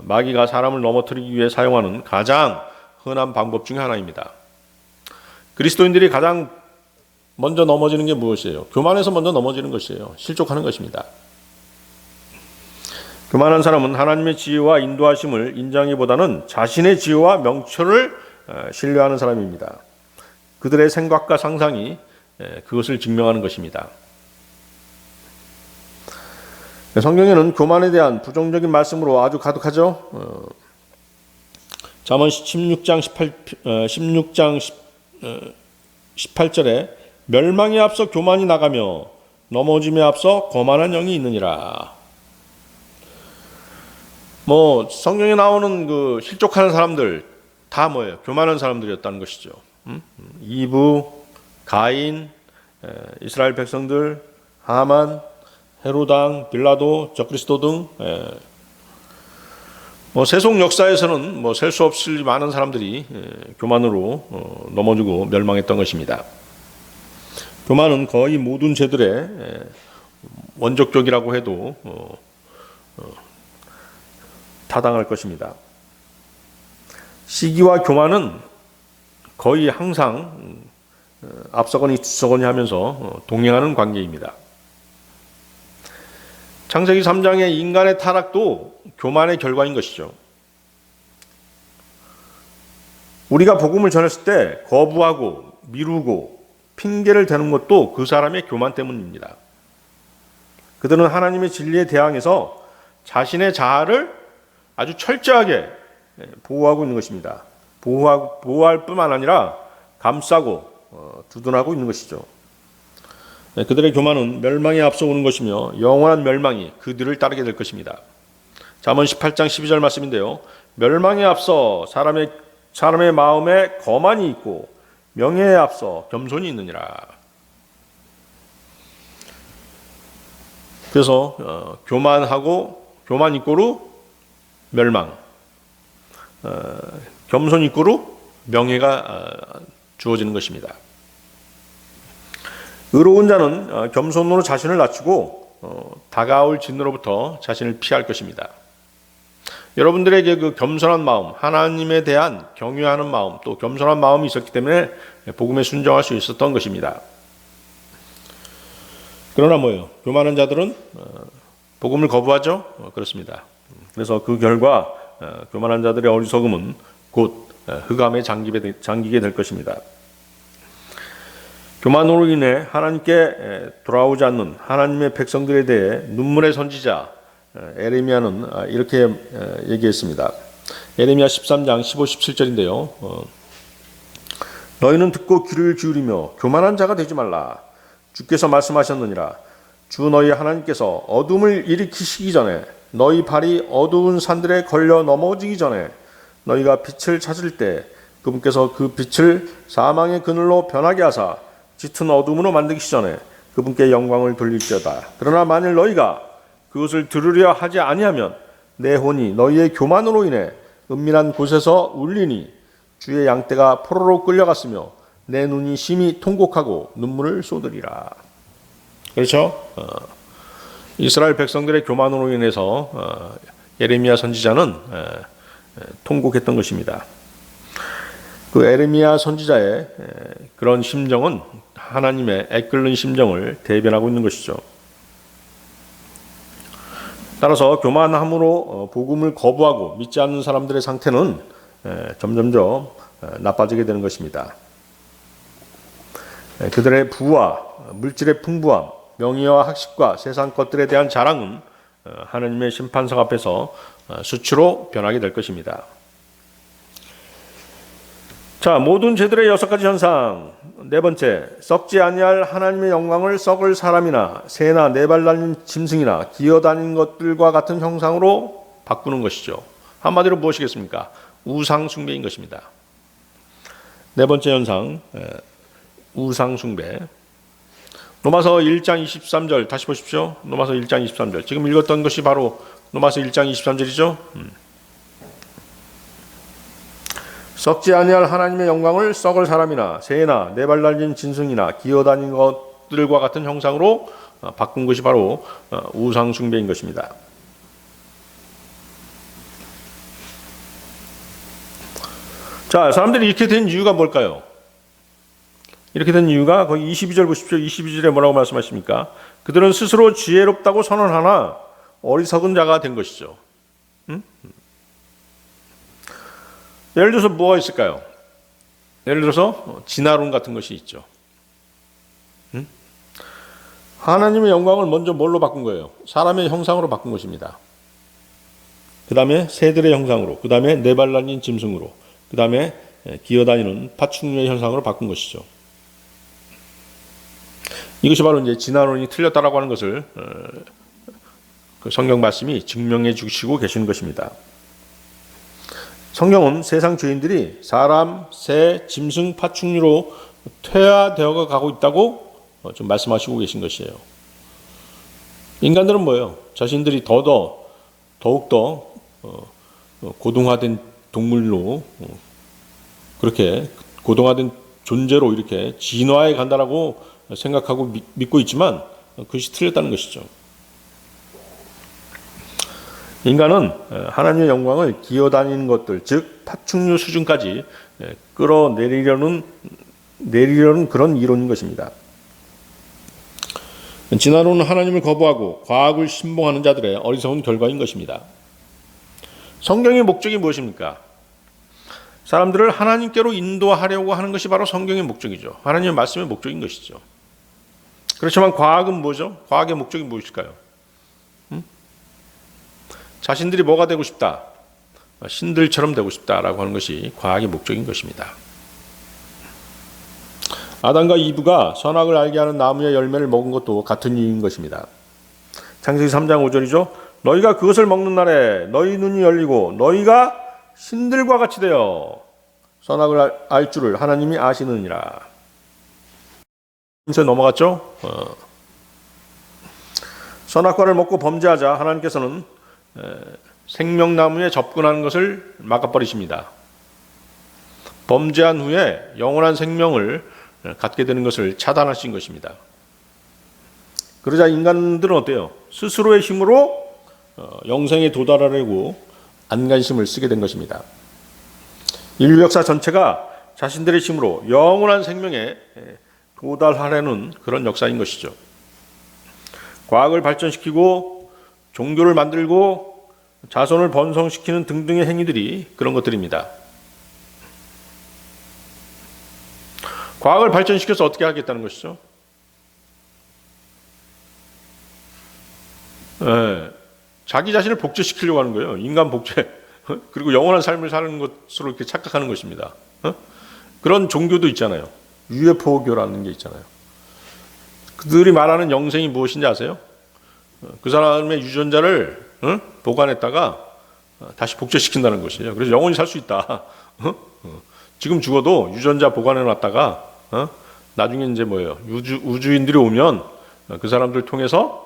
마귀가 사람을 넘어뜨리기 위해 사용하는 가장 흔한 방법 중에 하나입니다. 그리스도인들이 가장 먼저 넘어지는 게 무엇이에요? 교만해서 먼저 넘어지는 것이에요. 실족하는 것입니다. 교만한 사람은 하나님의 지혜와 인도하심을 인정하기보다는 자신의 지혜와 명철을 신뢰하는 사람입니다. 그들의 생각과 상상이 그것을 증명하는 것입니다. 성경에는 교만에 대한 부정적인 말씀으로 아주 가득하죠. 잠언 16장 18절에 멸망에 앞서 교만이 나가며 넘어짐에 앞서 거만한 영이 있느니라. 성경에 나오는 그 실족하는 사람들 다 뭐예요? 교만한 사람들이었다는 것이죠. 이브, 가인, 이스라엘 백성들, 하만, 헤로당, 빌라도, 적그리스도 등 세속 역사에서는 셀 수 없이 많은 사람들이 교만으로 넘어지고 멸망했던 것입니다. 교만은 거의 모든 죄들의 원조격이라고 해도 타당할 것입니다. 시기와 교만은 거의 항상 앞서거니 뒤서거니 하면서 동행하는 관계입니다. 창세기 3장의 인간의 타락도 교만의 결과인 것이죠. 우리가 복음을 전했을 때 거부하고 미루고 핑계를 대는 것도 그 사람의 교만 때문입니다. 그들은 하나님의 진리에 대항해서 자신의 자아를 아주 철저하게 보호하고 있는 것입니다. 보호할 뿐만 아니라 감싸고 두둔하고 있는 것이죠. 그들의 교만은 멸망에 앞서오는 것이며 영원한 멸망이 그들을 따르게 될 것입니다. 잠언 18장 12절 말씀인데요. 멸망에 앞서 사람의 마음에 거만이 있고 명예에 앞서 겸손이 있느니라. 그래서 교만 이꼬르 멸망, 겸손 이꼬르 명예가 주어지는 것입니다. 의로운 자는 겸손으로 자신을 낮추고 다가올 진노로부터 자신을 피할 것입니다. 여러분들에게 그 겸손한 마음, 하나님에 대한 경외하는 마음, 또 겸손한 마음이 있었기 때문에 복음에 순종할 수 있었던 것입니다. 그러나 뭐예요? 교만한 자들은 복음을 거부하죠? 그렇습니다. 그래서 그 결과 교만한 자들의 어리석음은 곧 흑암에 잠기게 될 것입니다. 교만으로 인해 하나님께 돌아오지 않는 하나님의 백성들에 대해 눈물의 선지자 에레미야는 이렇게 얘기했습니다. 에레미야 13장 15, 17절인데요. 너희는 듣고 귀를 기울이며 교만한 자가 되지 말라. 주께서 말씀하셨느니라. 주 너희 하나님께서 어둠을 일으키시기 전에 너희 발이 어두운 산들에 걸려 넘어지기 전에 너희가 빛을 찾을 때 그분께서 그 빛을 사망의 그늘로 변하게 하사 짙은 어둠으로 만드기 전에 그분께 영광을 돌릴지어다. 그러나 만일 너희가 그것을 들으려 하지 아니하면 내 혼이 너희의 교만으로 인해 은밀한 곳에서 울리니 주의 양떼가 포로로 끌려갔으며 내 눈이 심히 통곡하고 눈물을 쏟으리라. 그렇죠? 이스라엘 백성들의 교만으로 인해서 예레미야 선지자는 통곡했던 것입니다. 그 에레미야 선지자의 그런 심정은 하나님의 애끓는 심정을 대변하고 있는 것이죠. 따라서 교만함으로 복음을 거부하고 믿지 않는 사람들의 상태는 점점점 나빠지게 되는 것입니다. 그들의 부와 물질의 풍부함, 명예와 학식과 세상 것들에 대한 자랑은 하나님의 심판석 앞에서 수치로 변하게 될 것입니다. 자, 모든 죄들의 6가지 현상. 네 번째, 썩지 아니할 하나님의 영광을 썩을 사람이나 새나 네발 달린 짐승이나 기어다니는 것들과 같은 형상으로 바꾸는 것이죠. 한마디로 무엇이겠습니까? 우상 숭배인 것입니다. 네 번째 현상, 우상 숭배. 로마서 1장 23절 다시 보십시오. 로마서 1장 23절. 지금 읽었던 것이 바로 로마서 1장 23절이죠. 썩지 아니할 하나님의 영광을 썩을 사람이나 새나 네발 달린 짐승이나 기어다니는 것들과 같은 형상으로 바꾼 것이 바로 우상 숭배인 것입니다. 자, 사람들이 이렇게 된 이유가 뭘까요? 이렇게 된 이유가 거기 22절 보십시오. 22절에 뭐라고 말씀하십니까? 그들은 스스로 지혜롭다고 선언하나 어리석은 자가 된 것이죠. 예를 들어서 뭐가 있을까요? 예를 들어서 진화론 같은 것이 있죠. 하나님의 영광을 먼저 뭘로 바꾼 거예요? 사람의 형상으로 바꾼 것입니다. 그 다음에 새들의 형상으로, 그 다음에 네발 달린 짐승으로, 그 다음에 기어다니는 파충류의 형상으로 바꾼 것이죠. 이것이 바로 이제 진화론이 틀렸다라고 하는 것을 그 성경 말씀이 증명해 주시고 계시는 것입니다. 성경은 세상 죄인들이 사람, 새, 짐승, 파충류로 퇴화되어 가고 있다고 좀 말씀하시고 계신 것이에요. 인간들은 뭐예요? 자신들이 더욱더 고등화된 동물로 그렇게 고등화된 존재로 이렇게 진화해 간다라고 생각하고 믿고 있지만 그것이 틀렸다는 것이죠. 인간은 하나님의 영광을 기어다니는 것들, 즉 파충류 수준까지 끌어내리려는 그런 이론인 것입니다. 진화론은 하나님을 거부하고 과학을 신봉하는 자들의 어리석은 결과인 것입니다. 성경의 목적이 무엇입니까? 사람들을 하나님께로 인도하려고 하는 것이 바로 성경의 목적이죠. 하나님의 말씀의 목적인 것이죠. 그렇지만 과학은 뭐죠? 과학의 목적이 무엇일까요? 자신들이 뭐가 되고 싶다? 신들처럼 되고 싶다라고 하는 것이 과학의 목적인 것입니다. 아담과 이브가 선악을 알게 하는 나무의 열매를 먹은 것도 같은 이유인 것입니다. 창세기 3장 5절이죠. 너희가 그것을 먹는 날에 너희 눈이 열리고 너희가 신들과 같이 되어 선악을 알 줄을 하나님이 아시느니라. 이제 넘어갔죠? 선악과를 먹고 범죄하자 하나님께서는 생명나무에 접근하는 것을 막아버리십니다. 범죄한 후에 영원한 생명을 갖게 되는 것을 차단하신 것입니다. 그러자 인간들은 어때요? 스스로의 힘으로 영생에 도달하려고 안간힘을 쓰게 된 것입니다. 인류 역사 전체가 자신들의 힘으로 영원한 생명에 도달하려는 그런 역사인 것이죠. 과학을 발전시키고 종교를 만들고 자손을 번성시키는 등등의 행위들이 그런 것들입니다. 과학을 발전시켜서 어떻게 하겠다는 것이죠? 예, 자기 자신을 복제시키려고 하는 거예요. 인간 복제. 그리고 영원한 삶을 사는 것으로 이렇게 착각하는 것입니다. 그런 종교도 있잖아요. UFO교라는 게 있잖아요. 그들이 말하는 영생이 무엇인지 아세요? 그 사람의 유전자를 보관했다가 다시 복제시킨다는 것이에요. 그래서 영원히 살 수 있다. 지금 죽어도 유전자 보관해놨다가 나중에 이제 뭐예요? 우주인들이 오면 그 사람들 통해서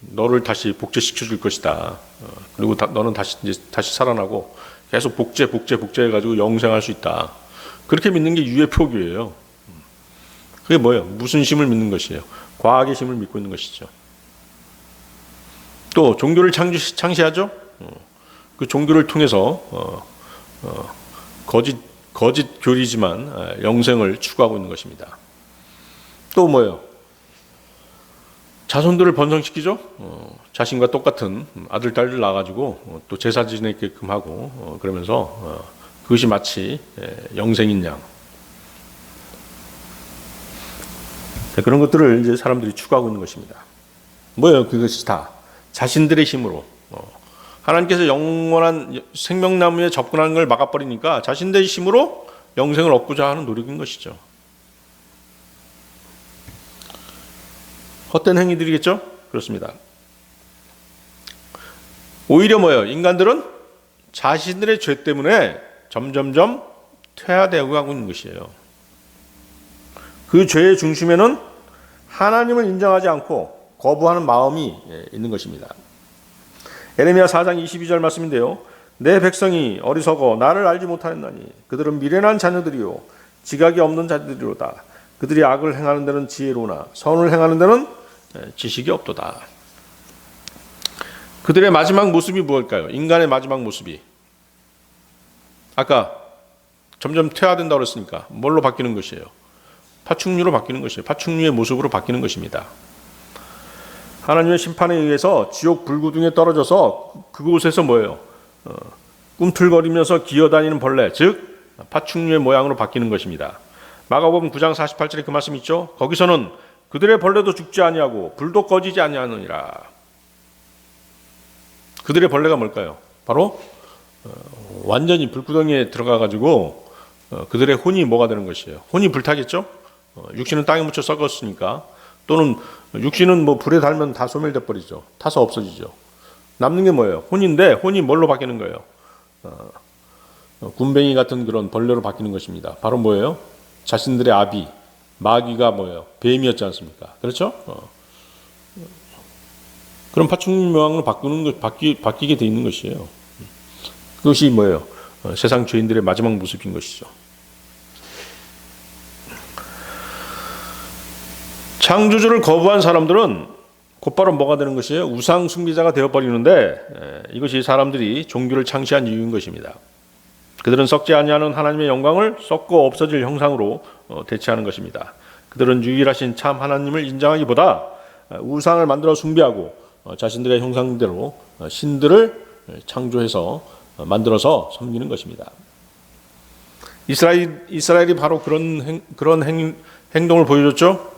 너를 다시 복제시켜 줄 것이다. 그리고 너는 다시 살아나고 계속 복제해가지고 영생할 수 있다. 그렇게 믿는 게 UFO교예요. 그게 뭐예요? 무슨 힘을 믿는 것이에요? 과학의 힘을 믿고 있는 것이죠. 또 종교를 창시하죠. 그 종교를 통해서 거짓 교리지만 영생을 추구하고 있는 것입니다. 또 뭐예요? 자손들을 번성시키죠. 자신과 똑같은 아들, 딸들 낳아가지고 또 제사 지내게끔 하고 그러면서 그것이 마치 영생인 양. 그런 것들을 이제 사람들이 추구하고 있는 것입니다. 뭐예요? 그것이 다 자신들의 힘으로 하나님께서 영원한 생명나무에 접근하는 걸 막아버리니까 자신들의 힘으로 영생을 얻고자 하는 노력인 것이죠. 헛된 행위들이겠죠? 그렇습니다. 오히려 뭐예요? 인간들은 자신들의 죄 때문에 점점점 퇴화되어 가고 있는 것이에요. 그 죄의 중심에는 하나님을 인정하지 않고 거부하는 마음이 있는 것입니다. 에레미야 4장 22절 말씀인데요. 내 백성이 어리석어 나를 알지 못하였나니 그들은 미련한 자녀들이요 지각이 없는 자들이로다. 그들이 악을 행하는 데는 지혜로우나 선을 행하는 데는 지식이 없도다. 그들의 마지막 모습이 무엇일까요? 인간의 마지막 모습이 아까 점점 퇴화된다고 그랬으니까 뭘로 바뀌는 것이에요? 파충류로 바뀌는 것이에요. 파충류의 모습으로 바뀌는 것입니다. 하나님의 심판에 의해서 지옥 불구덩이에 떨어져서 그곳에서 뭐예요? 꿈틀거리면서 기어다니는 벌레, 즉 파충류의 모양으로 바뀌는 것입니다. 마가복음 9장 48절에 그 말씀이 있죠. 거기서는 그들의 벌레도 죽지 아니하고 불도 꺼지지 아니하느니라. 그들의 벌레가 뭘까요? 바로 완전히 불구덩이에 들어가가지고 그들의 혼이 뭐가 되는 것이에요? 혼이 불타겠죠? 육신은 땅에 묻혀 썩었으니까. 또는 육신은 뭐 불에 달면 다 소멸돼 버리죠. 타서 없어지죠. 남는 게 뭐예요? 혼인데 혼이 뭘로 바뀌는 거예요? 군뱅이 같은 그런 벌레로 바뀌는 것입니다. 바로 뭐예요? 자신들의 아비, 마귀가 뭐예요? 뱀이었지 않습니까? 그렇죠? 그런 파충류 모양으로 바뀌게 돼 있는 것이에요. 그것이 뭐예요? 세상 죄인들의 마지막 모습인 것이죠. 창조주를 거부한 사람들은 곧바로 뭐가 되는 것이에요? 우상 숭배자가 되어버리는데 이것이 사람들이 종교를 창시한 이유인 것입니다. 그들은 썩지 아니하는 하나님의 영광을 썩고 없어질 형상으로 대체하는 것입니다. 그들은 유일하신 참 하나님을 인정하기보다 우상을 만들어 숭배하고 자신들의 형상대로 신들을 창조해서 만들어서 섬기는 것입니다. 이스라엘이 바로 그런 행동을 보여줬죠.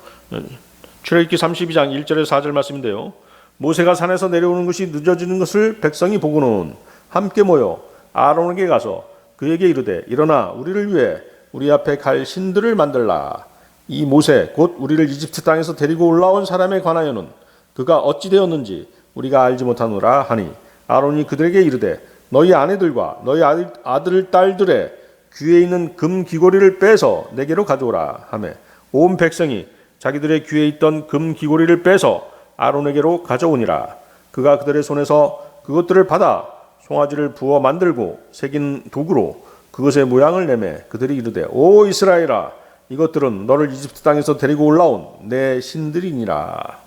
출애굽기 32장 1절에서 4절 말씀인데요. 모세가 산에서 내려오는 것이 늦어지는 것을 백성이 보고는 함께 모여 아론에게 가서 그에게 이르되 일어나 우리를 위해 우리 앞에 갈 신들을 만들라. 이 모세 곧 우리를 이집트 땅에서 데리고 올라온 사람에 관하여는 그가 어찌 되었는지 우리가 알지 못하노라 하니 아론이 그들에게 이르되 너희 아내들과 너희 아들 딸들의 귀에 있는 금 귀고리를 빼서 내게로 가져오라 하매 온 백성이 자기들의 귀에 있던 금 귀고리를 빼서 아론에게로 가져오니라. 그가 그들의 손에서 그것들을 받아 송아지를 부어 만들고 새긴 도구로 그것의 모양을 내매 그들이 이르되 오 이스라엘아 이것들은 너를 이집트 땅에서 데리고 올라온 내 신들이니라.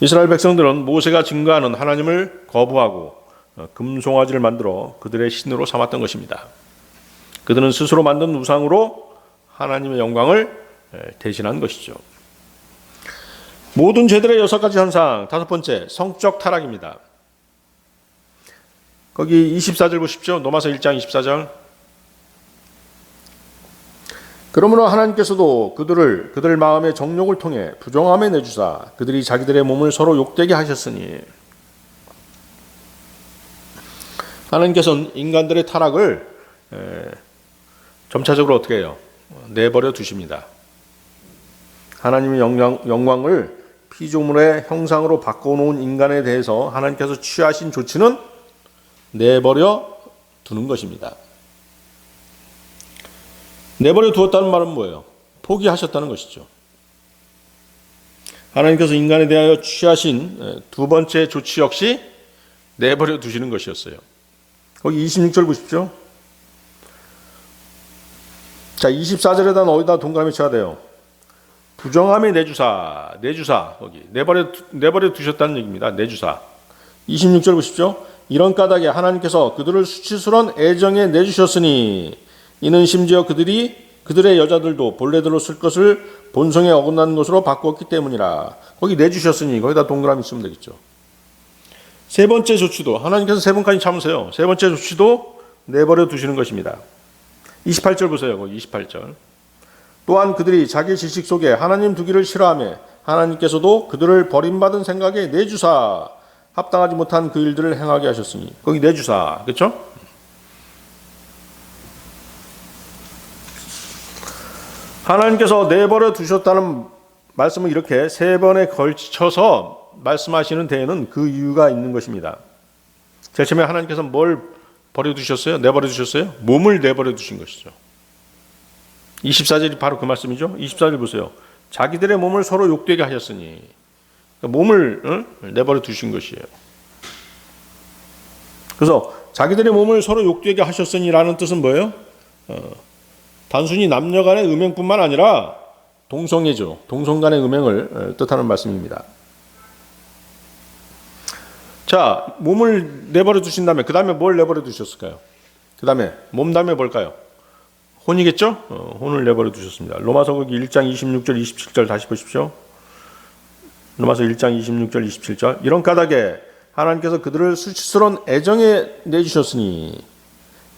이스라엘 백성들은 모세가 증거하는 하나님을 거부하고 금송아지를 만들어 그들의 신으로 삼았던 것입니다. 그들은 스스로 만든 우상으로 하나님의 영광을 대신한 것이죠. 모든 죄들의 6가지 현상, 5번째 성적 타락입니다. 거기 24절 보십시오. 로마서 1장 24절. 그러므로 하나님께서도 그들 마음의 정욕을 통해 부정함에 내주사 그들이 자기들의 몸을 서로 욕되게 하셨으니. 하나님께서는 인간들의 타락을 점차적으로 어떻게 해요? 내버려 두십니다. 하나님의 영광을 피조물의 형상으로 바꿔놓은 인간에 대해서 하나님께서 취하신 조치는 내버려 두는 것입니다. 내버려 두었다는 말은 뭐예요? 포기하셨다는 것이죠. 하나님께서 인간에 대하여 취하신 두 번째 조치 역시 내버려 두시는 것이었어요. 거기 26절 보십시오. 자, 24절에다 어디다 동그라미 쳐야 돼요? 부정함에 내주사 거기 내버려 두셨다는 얘기입니다. 내주사. 26절 보십시오. 이런 까닭에 하나님께서 그들을 수치스러운 애정에 내주셨으니 이는 심지어 그들의 여자들도 본래대로 쓸 것을 본성에 어긋나는 것으로 바꾸었기 때문이라. 거기 내주셨으니 거기다 동그라미 쓰면 되겠죠. 세 번째 조치도 하나님께서 세 번까지 참으세요. 세 번째 조치도 내버려 두시는 것입니다. 28절 보세요. 거기 28절. 또한 그들이 자기 지식 속에 하나님 두기를 싫어하며 하나님께서도 그들을 버림받은 생각에 내주사 합당하지 못한 그 일들을 행하게 하셨으니. 거기 내주사. 그렇죠? 하나님께서 내버려 두셨다는 말씀을 이렇게 세 번에 걸쳐서 말씀하시는 데에는 그 이유가 있는 것입니다. 제일 처음에 하나님께서 뭘 버려두셨어요? 내버려 두셨어요? 몸을 내버려 두신 것이죠. 24절이 바로 그 말씀이죠. 24절 보세요. 자기들의 몸을 서로 욕되게 하셨으니. 몸을 내버려 두신 것이에요. 그래서 자기들의 몸을 서로 욕되게 하셨으니라는 뜻은 뭐예요? 단순히 남녀 간의 음행뿐만 아니라 동성애죠. 동성 간의 음행을 뜻하는 말씀입니다. 자, 몸을 내버려 두신 다음에 그 다음에 뭘 내버려 두셨을까요? 그 다음에 몸 다음에 뭘까요? 혼이겠죠? 혼을 내버려 두셨습니다. 로마서 거기 1장 26절 27절 다시 보십시오. 로마서 1장 26절 27절. 이런 까닭에 하나님께서 그들을 수치스러운 애정에 내주셨으니.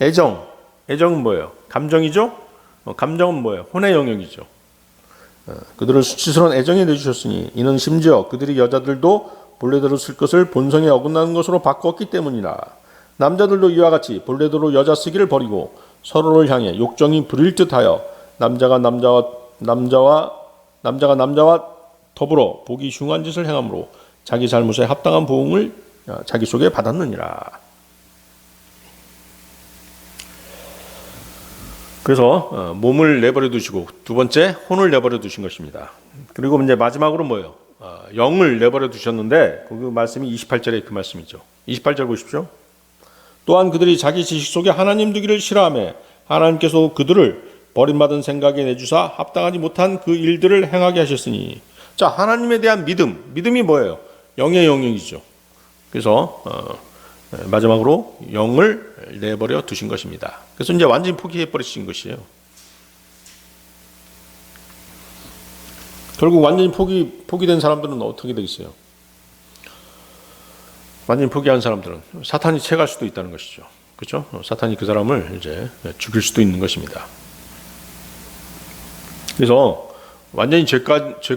애정은 뭐예요? 감정이죠? 감정은 뭐예요? 혼의 영역이죠. 그들을 수치스러운 애정에 내주셨으니 이는 심지어 그들이 여자들도 본래대로 쓸 것을 본성에 어긋나는 것으로 바꾸었기 때문이라. 남자들도 이와 같이 본래대로 여자 쓰기를 버리고 서로를 향해 욕정이 부릴 듯하여 남자가 남자와 더불어 보기 흉한 짓을 행함으로 자기 잘못에 합당한 보응을 자기 속에 받았느니라. 그래서 몸을 내버려 두시고 두 번째 혼을 내버려 두신 것입니다. 그리고 이제 마지막으로 뭐예요? 영을 내버려 두셨는데 그 말씀이 28절에 그 말씀이죠. 28절 보십시오. 또한 그들이 자기 지식 속에 하나님 두기를 싫어하며 하나님께서 그들을 버림받은 생각에 내주사 합당하지 못한 그 일들을 행하게 하셨으니. 자, 하나님에 대한 믿음이 뭐예요? 영의 영역이죠. 그래서 마지막으로 영을 내버려 두신 것입니다. 그래서 이제 완전히 포기해 버리신 것이에요. 결국 완전히 포기된 사람들은 어떻게 되겠어요? 완전히 포기한 사람들은 사탄이 채갈 수도 있다는 것이죠. 그렇죠? 사탄이 그 사람을 이제 죽일 수도 있는 것입니다. 그래서 완전히 죄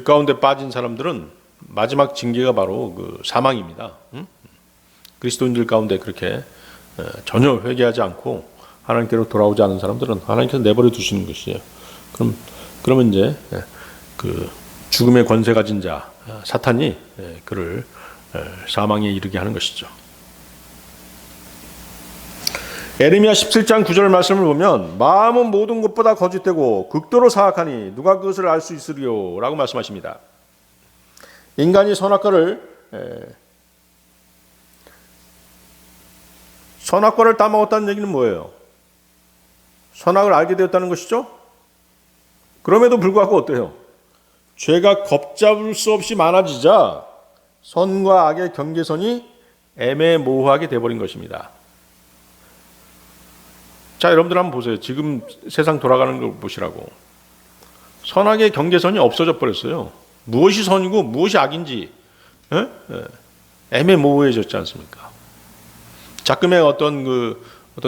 가운데 빠진 사람들은 마지막 징계가 바로 그 사망입니다. 그리스도인들 가운데 그렇게 전혀 회개하지 않고 하나님께로 돌아오지 않은 사람들은 하나님께서 내버려 두시는 것이에요. 그러면 이제 그 죽음의 권세 가진 자 사탄이 그를 사망에 이르게 하는 것이죠. 에레미야 17장 9절 말씀을 보면 마음은 모든 것보다 거짓되고 극도로 사악하니 누가 그것을 알 수 있으리요 라고 말씀하십니다. 인간이 선악과를 따먹었다는 얘기는 뭐예요? 선악을 알게 되었다는 것이죠. 그럼에도 불구하고 어때요? 죄가 걷잡을 수 없이 많아지자 선과 악의 경계선이 애매모호하게 돼버린 것입니다. 자, 여러분들 한번 보세요. 지금 세상 돌아가는 걸 보시라고. 선악의 경계선이 없어져 버렸어요. 무엇이 선이고 무엇이 악인지 애매모호해졌지 않습니까? 자금의 어떤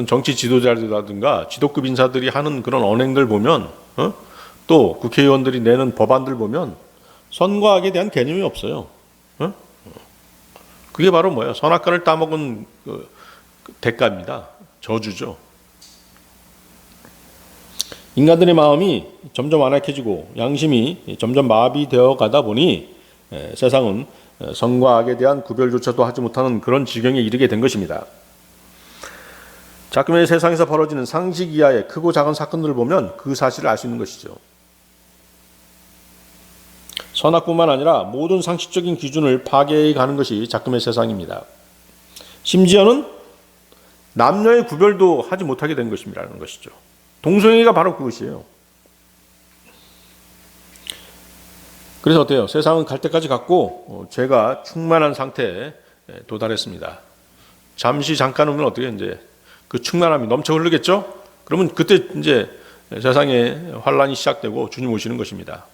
정치 지도자라든가 지도급 인사들이 하는 그런 언행들 보면 또 국회의원들이 내는 법안들 보면 선거악에 대한 개념이 없어요. 어? 그게 바로 뭐예요? 선악과를 따먹은 그 대가입니다. 저주죠. 인간들의 마음이 점점 완악해지고 양심이 점점 마비되어 가다 보니 세상은 선과 악에 대한 구별조차도 하지 못하는 그런 지경에 이르게 된 것입니다. 자꾸만 세상에서 벌어지는 상식 이하의 크고 작은 사건들을 보면 그 사실을 알 수 있는 것이죠. 선악뿐만 아니라 모든 상식적인 기준을 파괴해 가는 것이 자꾸의 세상입니다. 심지어는 남녀의 구별도 하지 못하게 된 것이라는 것이죠. 동성애가 바로 그것이에요. 그래서 어때요? 세상은 갈 때까지 갔고 죄가 충만한 상태에 도달했습니다. 잠시 잠깐 오면 어떻게 이제 그 충만함이 넘쳐 흐르겠죠? 그러면 그때 이제 세상에 환란이 시작되고 주님 오시는 것입니다.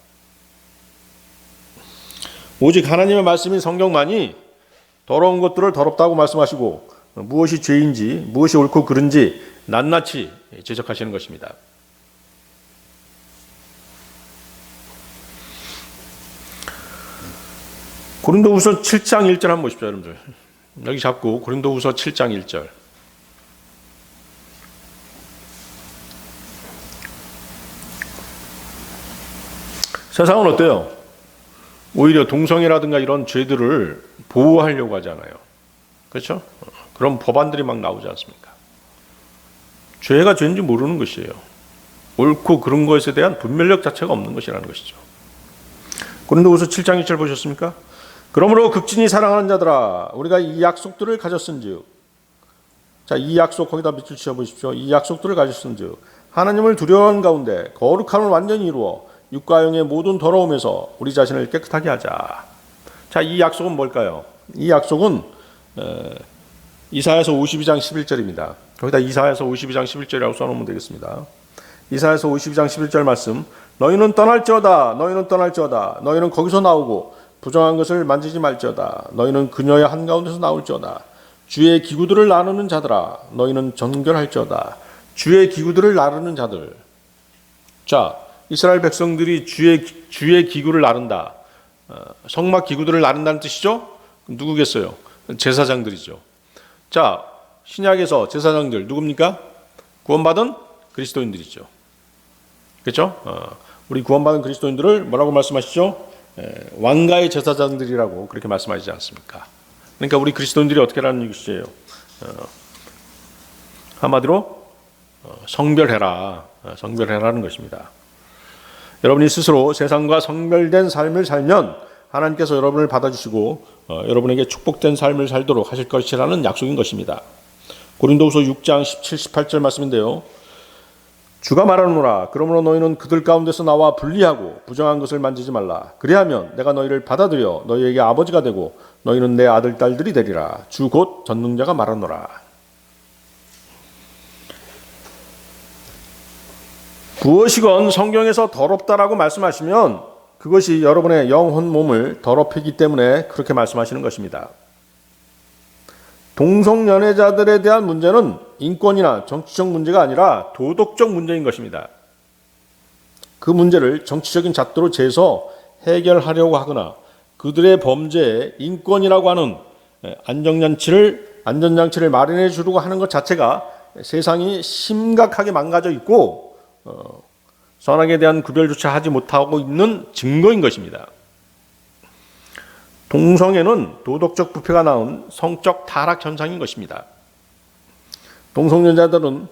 오직 하나님의 말씀인 성경만이 더러운 것들을 더럽다고 말씀하시고 무엇이 죄인지 무엇이 옳고 그른지 낱낱이 지적하시는 것입니다. 고린도후서 7장 1절 한번 보십시오, 여러분들. 여기 잡고 고린도후서 7장 1절. 세상은 어때요? 오히려 동성애라든가 이런 죄들을 보호하려고 하잖아요. 그렇죠? 그런 법안들이 막 나오지 않습니까? 죄가 죄인지 모르는 것이에요. 옳고 그런 것에 대한 분별력 자체가 없는 것이라는 것이죠. 고린도후서 7장 1절 보셨습니까? 그러므로 극진히 사랑하는 자들아 우리가 이 약속들을 가졌은즉, 자, 이 약속 거기다 밑줄 치어 보십시오. 이 약속들을 가졌은즉 하나님을 두려워하는 가운데 거룩함을 완전히 이루어 육과 영의 모든 더러움에서 우리 자신을 깨끗하게 하자. 자, 이 약속은 뭘까요? 이 약속은 이사야서 52장 11절입니다. 거기다 이사야서 52장 11절이라고 써놓으면 되겠습니다. 이사야서 52장 11절 말씀, 너희는 떠날지어다, 너희는 떠날지어다, 너희는 거기서 나오고 부정한 것을 만지지 말지어다, 너희는 그녀의 한가운데서 나올지어다, 주의 기구들을 나누는 자들아, 너희는 정결할지어다. 주의 기구들을 나누는 자들. 자, 이스라엘 백성들이 주의 기구를 나른다. 성막 기구들을 나른다는 뜻이죠? 누구겠어요? 제사장들이죠. 자, 신약에서 제사장들 누굽니까? 구원받은 그리스도인들이죠. 그렇죠? 우리 구원받은 그리스도인들을 뭐라고 말씀하시죠? 왕가의 제사장들이라고 그렇게 말씀하시지 않습니까? 그러니까 우리 그리스도인들이 어떻게 하는 것이에요? 한마디로 성별해라. 성별해라는 것입니다. 여러분이 스스로 세상과 성별된 삶을 살면 하나님께서 여러분을 받아주시고 여러분에게 축복된 삶을 살도록 하실 것이라는 약속인 것입니다. 고린도후서 6장 17, 18절 말씀인데요. 주가 말하노라. 그러므로 너희는 그들 가운데서 나와 분리하고 부정한 것을 만지지 말라. 그리하면 내가 너희를 받아들여 너희에게 아버지가 되고 너희는 내 아들 딸들이 되리라. 주 곧 전능자가 말하노라. 무엇이건 성경에서 더럽다라고 말씀하시면 그것이 여러분의 영혼 몸을 더럽히기 때문에 그렇게 말씀하시는 것입니다. 동성연애자들에 대한 문제는 인권이나 정치적 문제가 아니라 도덕적 문제인 것입니다. 그 문제를 정치적인 잣대로 재서 해결하려고 하거나 그들의 범죄에 인권이라고 하는 안전장치를 마련해 주려고 하는 것 자체가 세상이 심각하게 망가져 있고 선악에 대한 구별조차 하지 못하고 있는 증거인 것입니다. 동성애는 도덕적 부패가 낳은 성적 타락 현상인 것입니다. 동성연애자들은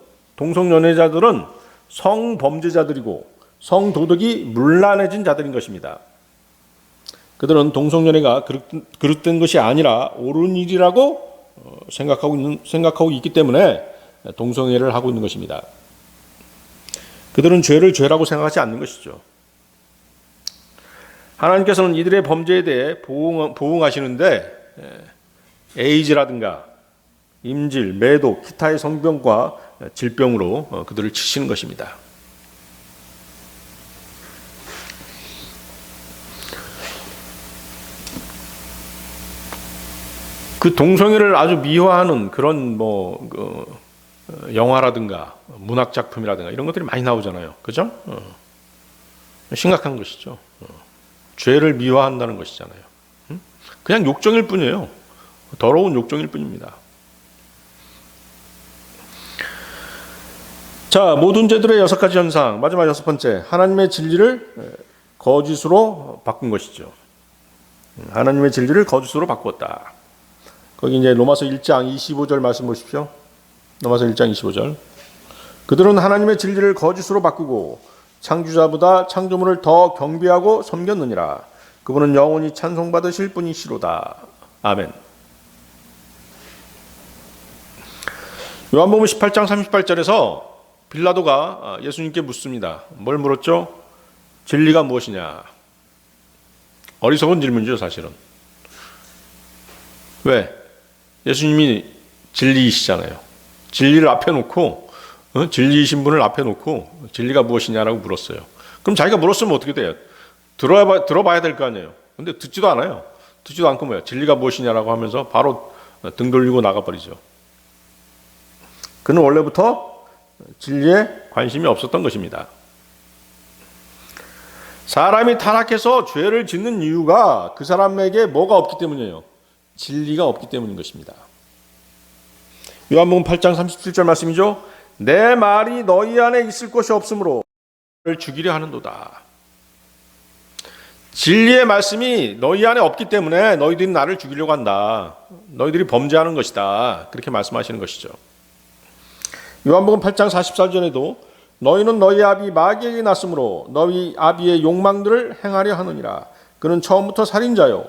성범죄자들이고 성도덕이 문란해진 자들인 것입니다. 그들은 동성연애가 그릇된 것이 아니라 옳은 일이라고 생각하고 있기 때문에 동성애를 하고 있는 것입니다. 그들은 죄를 죄라고 생각하지 않는 것이죠. 하나님께서는 이들의 범죄에 대해 보응하시는데 에이즈라든가 임질, 매독, 기타의 성병과 질병으로 그들을 치시는 것입니다. 그 동성애를 아주 미화하는 그런 영화라든가 문학 작품이라든가 이런 것들이 많이 나오잖아요. 그죠? 심각한 것이죠. 죄를 미화한다는 것이잖아요. 그냥 욕정일 뿐이에요. 더러운 욕정일 뿐입니다. 자, 모든 죄들의 6가지 현상, 마지막 6번째, 하나님의 진리를 거짓으로 바꾼 것이죠. 하나님의 진리를 거짓으로 바꾸었다. 거기 이제 로마서 1장 25절 말씀 보십시오. 로마서 1장 25절. 그들은 하나님의 진리를 거짓으로 바꾸고 창조자보다 창조물을 더 경배하고 섬겼느니라. 그분은 영원히 찬송받으실 분이시로다. 아멘. 요한복음 18장 38절에서 빌라도가 예수님께 묻습니다. 뭘 물었죠? 진리가 무엇이냐? 어리석은 질문이죠, 사실은. 왜? 예수님이 진리이시잖아요. 진리를 앞에 놓고, 진리이신 분을 앞에 놓고 진리가 무엇이냐라고 물었어요. 그럼 자기가 물었으면 어떻게 돼요? 들어봐야 될 거 아니에요. 근데 듣지도 않아요. 듣지도 않고 뭐야? 진리가 무엇이냐라고 하면서 바로 등 돌리고 나가버리죠. 그는 원래부터 진리에 관심이 없었던 것입니다. 사람이 타락해서 죄를 짓는 이유가 그 사람에게 뭐가 없기 때문이에요? 진리가 없기 때문인 것입니다. 요한복음 8장 37절 말씀이죠. 내 말이 너희 안에 있을 것이 없으므로 너를 죽이려 하는도다. 진리의 말씀이 너희 안에 없기 때문에 너희들이 나를 죽이려고 한다. 너희들이 범죄하는 것이다. 그렇게 말씀하시는 것이죠. 요한복음 8장 44절에도 너희는 너희 아비 마귀에게 났으므로 너희 아비의 욕망들을 행하려 하느니라. 그는 처음부터 살인자요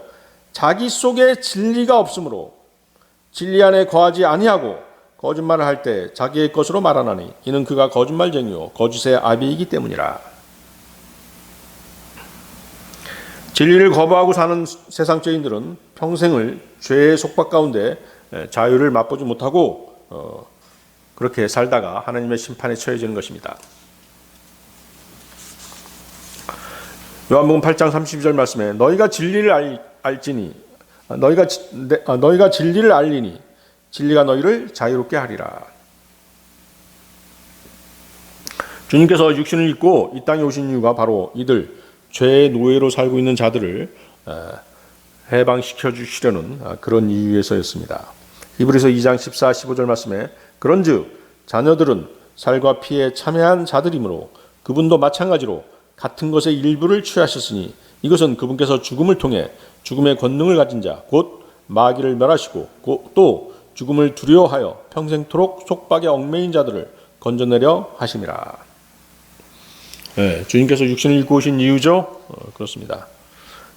자기 속에 진리가 없으므로 진리 안에 거하지 아니하고 거짓말을 할 때 자기의 것으로 말하나니 이는 그가 거짓말쟁이요 거짓의 아비이기 때문이라. 진리를 거부하고 사는 세상 죄인들은 평생을 죄의 속박 가운데 자유를 맛보지 못하고 그렇게 살다가 하나님의 심판에 처해지는 것입니다. 요한복음 8장 32절 말씀에 너희가 진리를 알지니 너희가 진리를 알리니 진리가 너희를 자유롭게 하리라. 주님께서 육신을 입고 이 땅에 오신 이유가 바로 이들 죄의 노예로 살고 있는 자들을 해방시켜 주시려는 그런 이유에서였습니다. 히브리서 2장 14, 15절 말씀에 그런즉 자녀들은 살과 피에 참여한 자들이므로 그분도 마찬가지로 같은 것의 일부를 취하셨으니 이것은 그분께서 죽음을 통해 죽음의 권능을 가진 자 곧 마귀를 멸하시고 또 죽음을 두려워하여 평생토록 속박에 얽매인 자들을 건져내려 하심이라. 네, 주님께서 육신을 입고 오신 이유죠? 그렇습니다.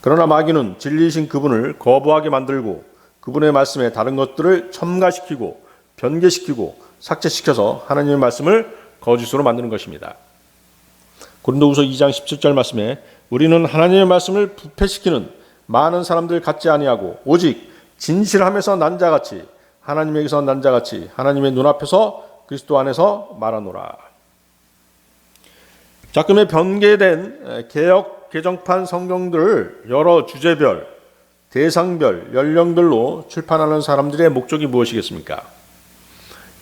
그러나 마귀는 진리이신 그분을 거부하게 만들고 그분의 말씀에 다른 것들을 첨가시키고 변개시키고 삭제시켜서 하나님의 말씀을 거짓으로 만드는 것입니다. 고린도후서 2장 17절 말씀에 우리는 하나님의 말씀을 부패시키는 많은 사람들 같지 아니하고 오직 진실함에서 난 자같이 하나님에게서 난 자같이 하나님의 눈앞에서 그리스도 안에서 말하노라. 작금에 변개된 개역 개정판 성경들을 여러 주제별, 대상별, 연령별로 출판하는 사람들의 목적이 무엇이겠습니까?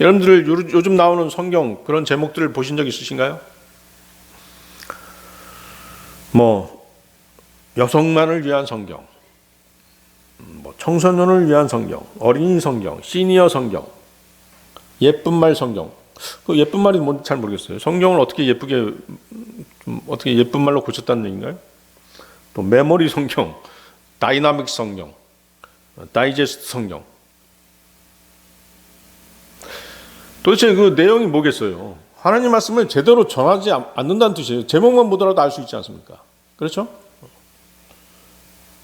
여러분들 요즘 나오는 성경 그런 제목들을 보신 적 있으신가요? 여성만을 위한 성경, 청소년을 위한 성경, 어린이 성경, 시니어 성경, 예쁜 말 성경. 그 예쁜 말이 뭔지 잘 모르겠어요. 성경을 어떻게 예쁜 말로 고쳤다는 얘기인가요? 또 메모리 성경, 다이나믹 성경, 다이제스트 성경. 도대체 그 내용이 뭐겠어요? 하나님 말씀을 제대로 전하지 않는다는 뜻이에요. 제목만 보더라도 알 수 있지 않습니까? 그렇죠?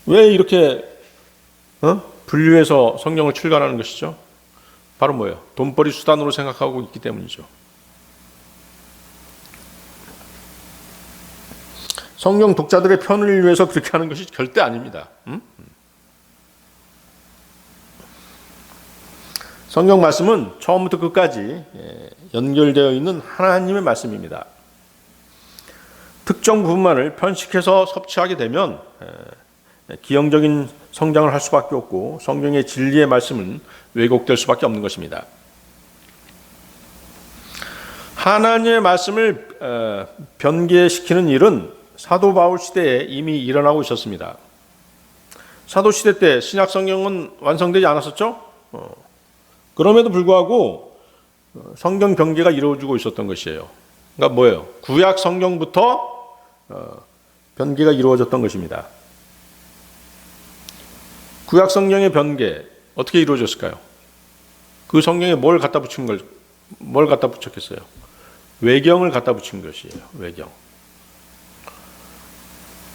왜 이렇게 분류해서 성경을 출간하는 것이죠? 바로 뭐예요? 돈벌이 수단으로 생각하고 있기 때문이죠. 성경 독자들의 편을 위해서 그렇게 하는 것이 절대 아닙니다. 성경 말씀은 처음부터 끝까지 연결되어 있는 하나님의 말씀입니다. 특정 부분만을 편식해서 섭취하게 되면 기형적인 성장을 할 수밖에 없고 성경의 진리의 말씀은 왜곡될 수밖에 없는 것입니다. 하나님의 말씀을 변개시키는 일은 사도 바울 시대에 이미 일어나고 있었습니다. 사도 시대 때 신약 성경은 완성되지 않았었죠? 그럼에도 불구하고 성경 병계가 이루어지고 있었던 것이에요. 그러니까 뭐예요? 구약 성경부터 변개가 이루어졌던 것입니다. 구약 성경의 변개 어떻게 이루어졌을까요? 그 성경에 뭘 갖다 붙였겠어요? 외경을 갖다 붙인 것이에요. 외경.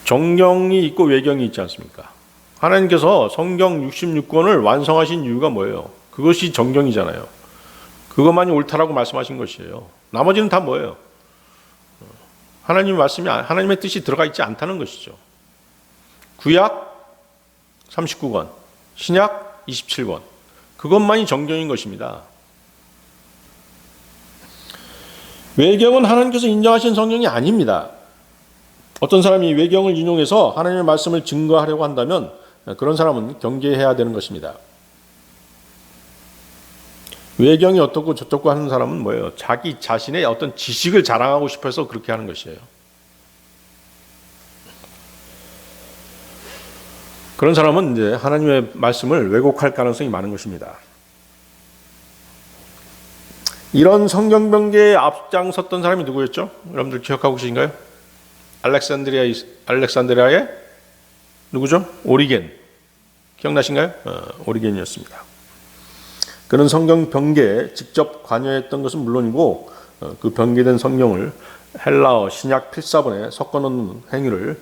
정경이 있고 외경이 있지 않습니까? 하나님께서 성경 66권을 완성하신 이유가 뭐예요? 그것이 정경이잖아요. 그것만이 옳다라고 말씀하신 것이에요. 나머지는 다 뭐예요? 하나님의 말씀이, 하나님의 뜻이 들어가 있지 않다는 것이죠. 구약 39권, 신약 27권. 그것만이 정경인 것입니다. 외경은 하나님께서 인정하신 성경이 아닙니다. 어떤 사람이 외경을 인용해서 하나님의 말씀을 증거하려고 한다면 그런 사람은 경계해야 되는 것입니다. 외경이 어떻고 저떻고 하는 사람은 뭐예요? 자기 자신의 어떤 지식을 자랑하고 싶어서 그렇게 하는 것이에요. 그런 사람은 이제 하나님의 말씀을 왜곡할 가능성이 많은 것입니다. 이런 성경 변개에 앞장섰던 사람이 누구였죠? 여러분들 기억하고 계신가요? 알렉산드리아의 누구죠? 오리겐. 기억나신가요? 오리겐이었습니다. 그는 성경 변개에 직접 관여했던 것은 물론이고 그 변개된 성경을 헬라어 신약 필사본에 섞어놓는 행위를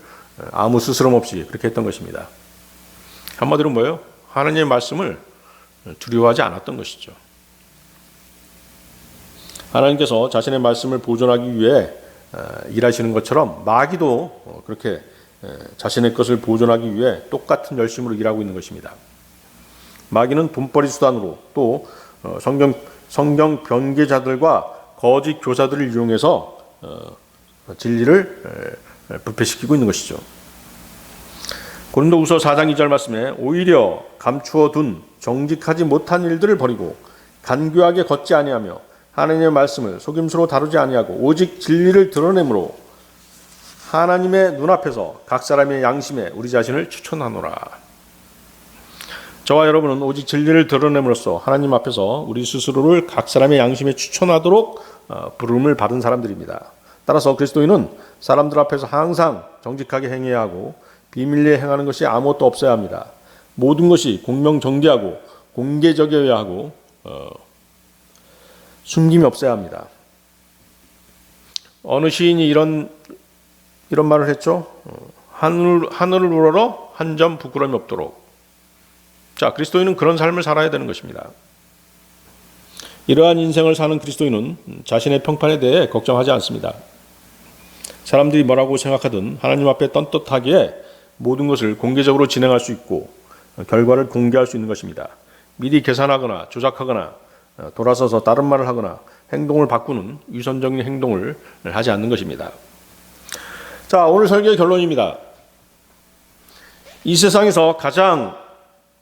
아무 스스럼 없이 그렇게 했던 것입니다. 한마디로 뭐예요? 하나님의 말씀을 두려워하지 않았던 것이죠. 하나님께서 자신의 말씀을 보존하기 위해 일하시는 것처럼 마귀도 그렇게 자신의 것을 보존하기 위해 똑같은 열심으로 일하고 있는 것입니다. 마귀는 돈벌이 수단으로 또 성경 변개자들과 거짓 교사들을 이용해서 진리를 부패시키고 있는 것이죠. 고린도후서 4장 2절 말씀에 오히려 감추어 둔 정직하지 못한 일들을 버리고 간교하게 걷지 아니하며 하나님의 말씀을 속임수로 다루지 아니하고 오직 진리를 드러내므로 하나님의 눈앞에서 각 사람의 양심에 우리 자신을 추천하노라. 저와 여러분은 오직 진리를 드러냄으로써 하나님 앞에서 우리 스스로를 각 사람의 양심에 추천하도록 부름을 받은 사람들입니다. 따라서 그리스도인은 사람들 앞에서 항상 정직하게 행해야 하고 비밀리에 행하는 것이 아무것도 없어야 합니다. 모든 것이 공명정대하고 공개적이어야 하고 숨김이 없어야 합니다. 어느 시인이 이런 말을 했죠. 하늘을 우러러 한 점 부끄러움이 없도록. 자, 그리스도인은 그런 삶을 살아야 되는 것입니다. 이러한 인생을 사는 그리스도인은 자신의 평판에 대해 걱정하지 않습니다. 사람들이 뭐라고 생각하든 하나님 앞에 떳떳하게 모든 것을 공개적으로 진행할 수 있고 결과를 공개할 수 있는 것입니다. 미리 계산하거나 조작하거나 돌아서서 다른 말을 하거나 행동을 바꾸는 위선적인 행동을 하지 않는 것입니다. 자, 오늘 설교의 결론입니다. 이 세상에서 가장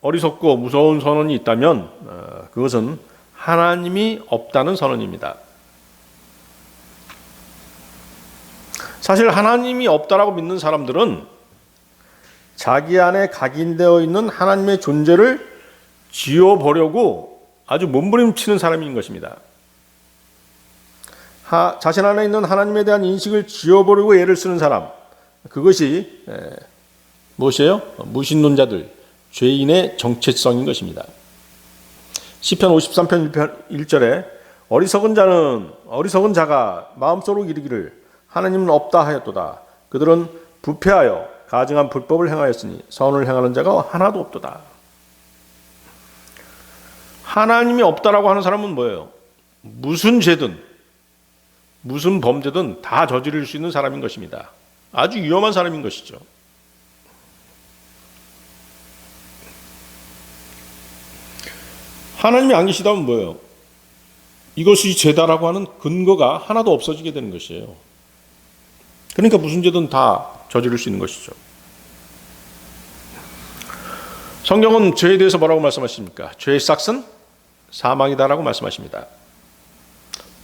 어리석고 무서운 선언이 있다면 그것은 하나님이 없다는 선언입니다. 사실 하나님이 없다라고 믿는 사람들은 자기 안에 각인되어 있는 하나님의 존재를 지워보려고 아주 몸부림치는 사람인 것입니다. 자신 안에 있는 하나님에 대한 인식을 지워보려고 애를 쓰는 사람, 그것이 무엇이에요? 무신론자들, 죄인의 정체성인 것입니다. 시편 53편 1절에 어리석은 자가 마음속으로 이르기를 하나님은 없다 하였도다. 그들은 부패하여 가증한 불법을 행하였으니 선을 행하는 자가 하나도 없도다. 하나님이 없다라고 하는 사람은 뭐예요? 무슨 죄든 무슨 범죄든 다 저지를 수 있는 사람인 것입니다. 아주 위험한 사람인 것이죠. 하나님이 안 계시다면 뭐예요? 이것이 죄다라고 하는 근거가 하나도 없어지게 되는 것이에요. 그러니까 무슨 죄든 다 저지를 수 있는 것이죠. 성경은 죄에 대해서 뭐라고 말씀하십니까? 죄의 싹은 사망이다라고 말씀하십니다.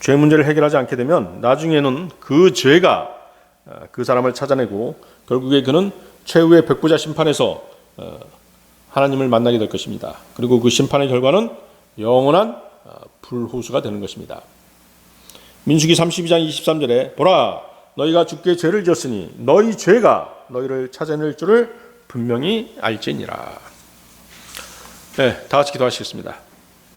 죄 문제를 해결하지 않게 되면 나중에는 그 죄가 그 사람을 찾아내고 결국에 그는 최후의 백부자 심판에서 하나님을 만나게 될 것입니다. 그리고 그 심판의 결과는 영원한 불호수가 되는 것입니다. 민수기 32장 23절에 보라 너희가 주께 죄를 지었으니 너희 죄가 너희를 찾아낼 줄을 분명히 알지니라. 네, 다 같이 기도하시겠습니다.